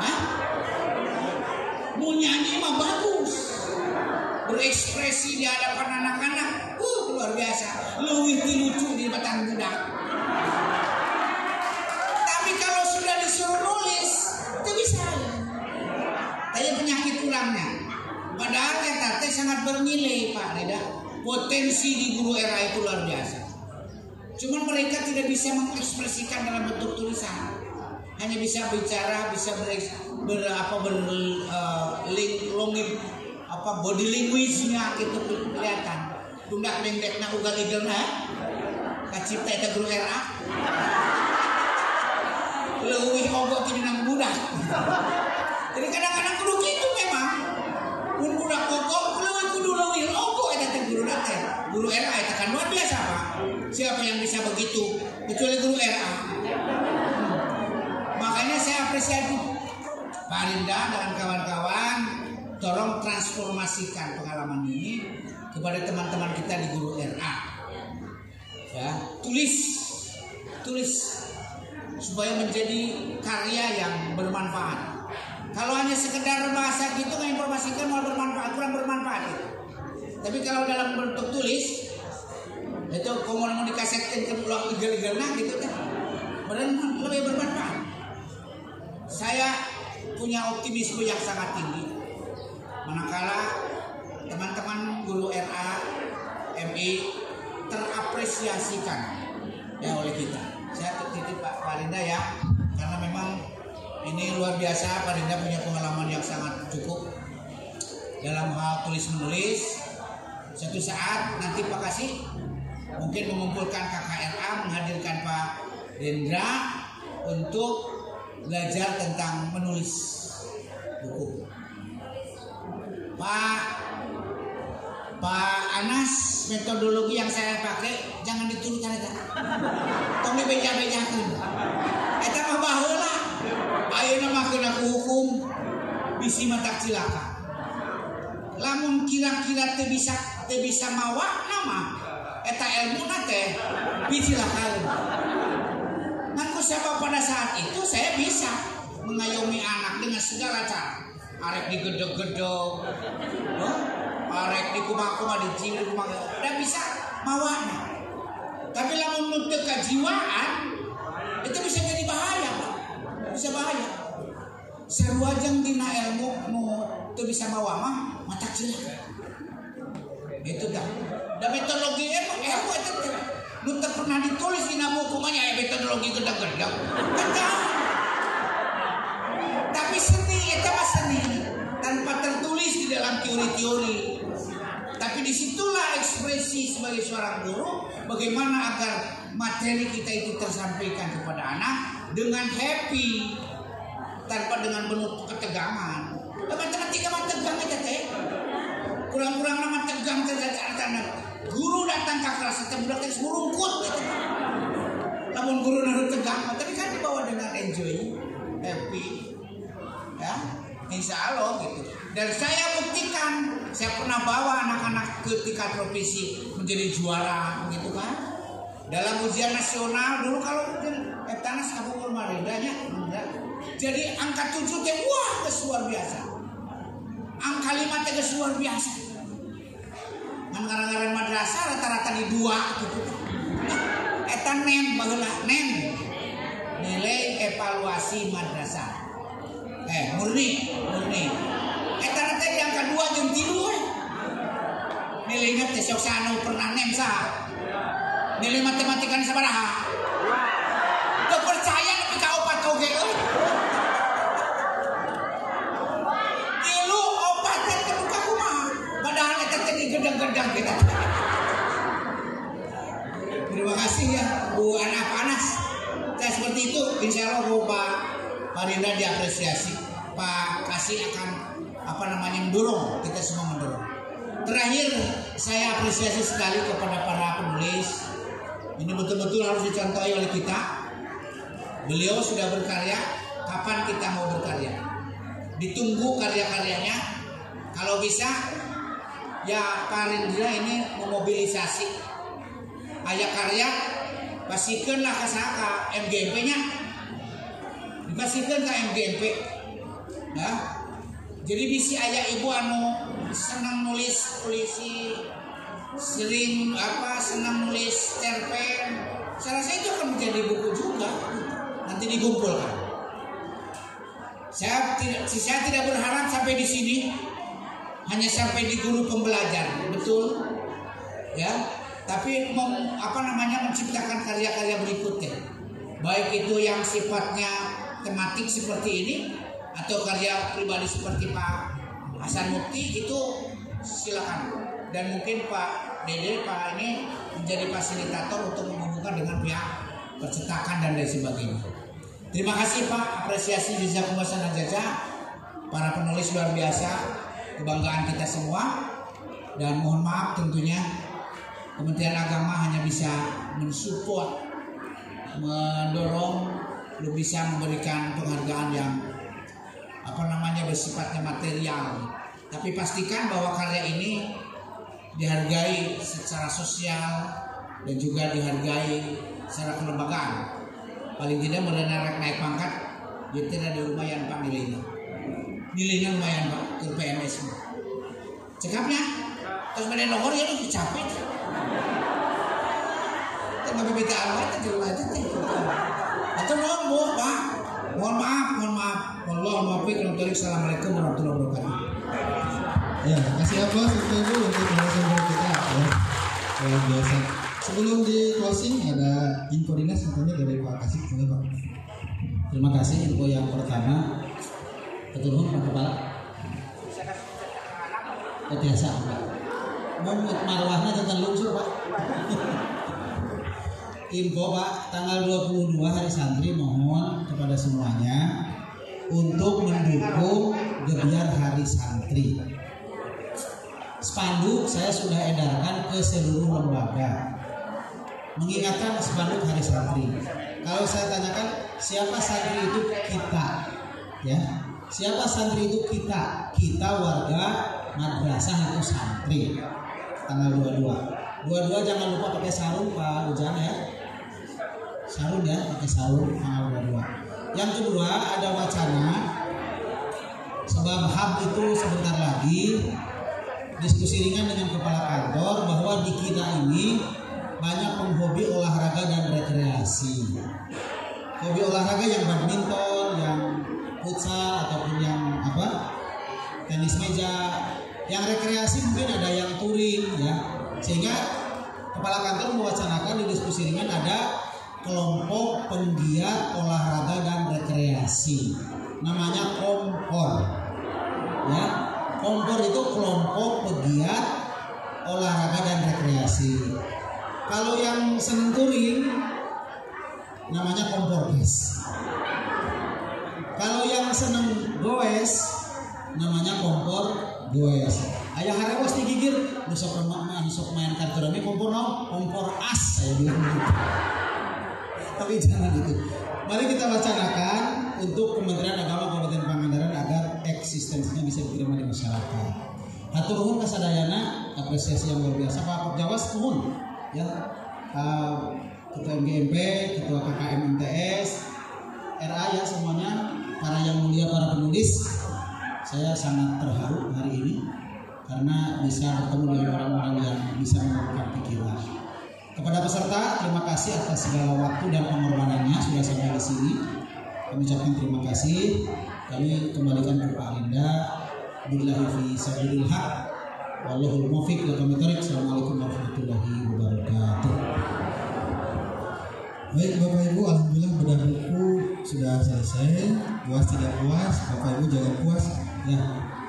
Hah? Mau nyanyi mah bagus. Berekspresi di hadapan anak-anak, luar biasa. Leuwih lucu di batang budak. Tapi kalau sudah disuruh nulis, itu bisa. Kayak penyakit tulangnya. Padahal kata sangat bernilai Pak Reda. Potensi di guru RA itu luar biasa. Cuman mereka tidak bisa mengekspresikan dalam bentuk tulisan. Hanya bisa bicara, bisa body language-nya gitu kelihatan. Tundak mendekna ugal-igelna. Kacipta eta guru RA. Leuwih ogo ti dina budak. Jadi kadang-kadang kudu gitu memang. Mun budak ogo kudu leuwih ogo eta teh guru teh. Guru RA eta kan luar biasa Pak. Siapa yang bisa begitu kecuali guru RA. Makanya saya apresiasi Pak Linda dan kawan-kawan, tolong transformasikan pengalaman ini kepada teman-teman kita di guru RA. Ya, tulis tulis supaya menjadi karya yang bermanfaat. Kalau hanya sekedar bahasa gitu menginformasikan malah bermanfaat, kurang bermanfaat. Tapi kalau dalam bentuk tulis itu mau dikasetkan ke ulang legal-legalnya gitu kan, lebih bermanfaat. Saya punya optimisme yang sangat tinggi manakala teman-teman guru RA MI terapresiasikan ya oleh kita. Saya titip Pak Parinda ya, karena memang ini luar biasa. Pak Parinda punya pengalaman yang sangat cukup dalam hal tulis menulis. Suatu saat nanti Pak Kasih mungkin mengumpulkan KKRA, menghadirkan Pak Rendra untuk belajar tentang menulis buku. Pak Anas, metodologi yang saya pakai jangan diturunkan eta. Tong dibeja-bejakeun. Eta mah baheula. Ayeuna mah kena hukum bisi matak cilaka. Lamun kira-kira teu bisa mawa nama eta ilmuna teh bicilakan. Ngaku siapa pada saat itu saya bisa mengayomi anak dengan segala cara. Arek digedeg-gedeg, arek dikumak-kumak dicium, udah bisa mawanya. Tapi lamun nuntut kejiwaan itu bisa jadi bahaya, Pak. Bisa bahaya. Sarwajeng dina ilmu nu teu bisa mawa mah mata cilaka. Itu dah. Da metodologi ilmu itu nu teu pernah ditulis dina buku mah aya metodologi gedeg-gedeg. Tapi seni itu mah seni tanpa tertulis di dalam teori-teori. Tapi disitulah ekspresi sebagai seorang guru, bagaimana agar materi kita itu tersampaikan kepada anak dengan happy, tanpa dengan penuh ketegangan. Matematika mah tegang aja teh. Kurang-kurang nama tegang tanda. Guru datang ke kelas kita budak teh murungkut gitu. Namun guru naruh tegang, tapi kan dibawa dengan enjoy, happy. Ya, insya Allah gitu. Dan saya buktikan, saya pernah bawa anak-anak ke tingkat provinsi menjadi juara, gitu kan? Dalam ujian nasional dulu kalau Eptanas kabur Marindanya, enggak. Jadi angka 7 teh wah luar biasa. Angka 5 teh luar biasa. Ngan-ngaran madrasah rata-rata di 2 gitu. Eta nem baheula nem. Nilai evaluasi madrasah. Murni. Eta teh yang kedua jeung 3 nilainya teh sok sanu pernah nem saha. Nilai matematika sabaraha? Teu percaya nepi ka 4 oge euy. 3 4 teh buka kumaha? Padahal eta teh digedeg-gedeg kita. Terima kasih ya Bu Anas. Saya seperti itu, insya Allah Pak Parinda diapresiasi, Pak Kasih akan mendorong, kita semua mendorong. Terakhir saya apresiasi sekali kepada para penulis. Ini betul-betul harus dicontohi oleh kita. Beliau sudah berkarya, kapan kita mau berkarya? Ditunggu karya-karyanya. Kalau bisa ya Parinda ini memobilisasi aya karya, pastikanlah ke MGMP-nya. Dipasihkan ke MGMP ya. Jadi bisi ayah ibu anu senang nulis puisi, sering senang nulis cerpen, saya rasa itu akan menjadi buku juga, nanti dikumpulkan. Saya tidak berharap sampai di sini, hanya sampai di guru pembelajar, betul ya, tapi menciptakan karya-karya berikutnya, baik itu yang sifatnya tematik seperti ini atau karya pribadi seperti Pak Hasan Mukti, itu silakan. Dan mungkin Pak Dede Pak ini menjadi fasilitator untuk menghubungkan dengan pihak percetakan dan lain sebagainya. Terima kasih Pak, apresiasi jazakumullah khairan jazaa. Para penulis luar biasa, kebanggaan kita semua. Dan mohon maaf tentunya Kementerian Agama hanya bisa mensupport, mendorong, belum bisa memberikan penghargaan yang bersifatnya material. Tapi pastikan bahwa karya ini dihargai secara sosial, dan juga dihargai secara kelembagaan. Paling tidak mereka naik pangkat, jadi tidak lumayan Pak nilainya lumayan Pak ke PNS. Cekapnya, terus mana nomor ya itu capek. Tapi BPK apa itu aja atau nombor Pak. Mohon maaf. Assalamualaikum warahmatullahi wabarakatuh. Ya, kasih aplaus untuk Ibu untuk narasumber kita ya. Luar biasa. Sebelum di closing ada info dinas tentunya dari Pak Kasih, boleh Pak. Terima kasih. Info yang pertama, keturun Pak Kepala. Biasa Pak. Mau marwahnya tentang lungsur Pak. Info Pak, tanggal 22 hari santri, mohon kepada semuanya untuk mendukung gebiar hari santri. Spanduk saya sudah edarkan ke seluruh lembaga mengingatkan spanduk hari santri. Kalau saya tanyakan siapa santri itu kita, ya siapa santri itu kita warga madrasah itu santri. Tanggal 22 jangan lupa pakai sarung Pak Ujang ya. Sarung ya, pakai sarung tanggal 22. Yang kedua ada wacana sebab HAB itu sebentar lagi diskusi ringan dengan kepala kantor bahwa di kita ini banyak penghobi olahraga dan rekreasi. Hobi olahraga yang badminton, yang futsal ataupun yang tenis meja. Yang rekreasi mungkin ada yang touring ya. Sehingga kepala kantor mewacanakan di diskusi ringan ada kelompok penggiat olahraga dan rekreasi, namanya Kompor. Ya, Kompor itu kelompok pegiat olahraga dan rekreasi. Kalau yang seneng touring, namanya Komporges. Kalau yang seneng goes, namanya Kompor goes. Ayah harawas digigir, nusok main kartu rame kompor kompor as saya bilang gitu. Tapi jangan itu. Mari kita wacanakan untuk Kementerian Agama Kabupaten Pangandaran agar eksistensinya bisa diterima di masyarakat. Hatur nuhun kasadayana, apresiasi yang luar biasa Pak Jawas nuhun ya. Ketua MGMP, Ketua KKM MTS, RA ya semuanya, para yang mulia, para penulis. Saya sangat terharu hari ini karena bisa bertemu dengan orang-orang yang bisa membuka pikiran. Kepada peserta, terima kasih atas segala waktu dan pengorbanannya sudah sampai di sini. Kami ucapkan terima kasih. Kami kembalikan ke Pak Linda. Billahi fi sabilil haq. Wallahul muwaffiq ila aqwamit thoriq. Assalamualaikum warahmatullahi wabarakatuh. Baik Bapak Ibu, alhamdulillah bedah buku sudah selesai. Puas tidak puas, Bapak Ibu jangan puas. Ya,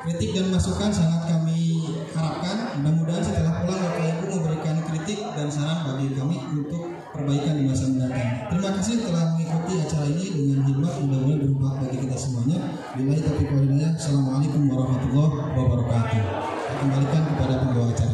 kritik dan masukan sangat kami harapkan. Mudah-mudahan setelah pulang Bapak Ibu memberikan kritik dan saran bagi kami untuk perbaikan di masa mendatang. Terima kasih telah mengikuti acara ini dengan hikmat, mudah-mudahan bermanfaat bagi kita semuanya. Billahi taufiq wal hidayah. Assalamualaikum warahmatullahi wabarakatuh. Saya kembalikan kepada pembawa acara.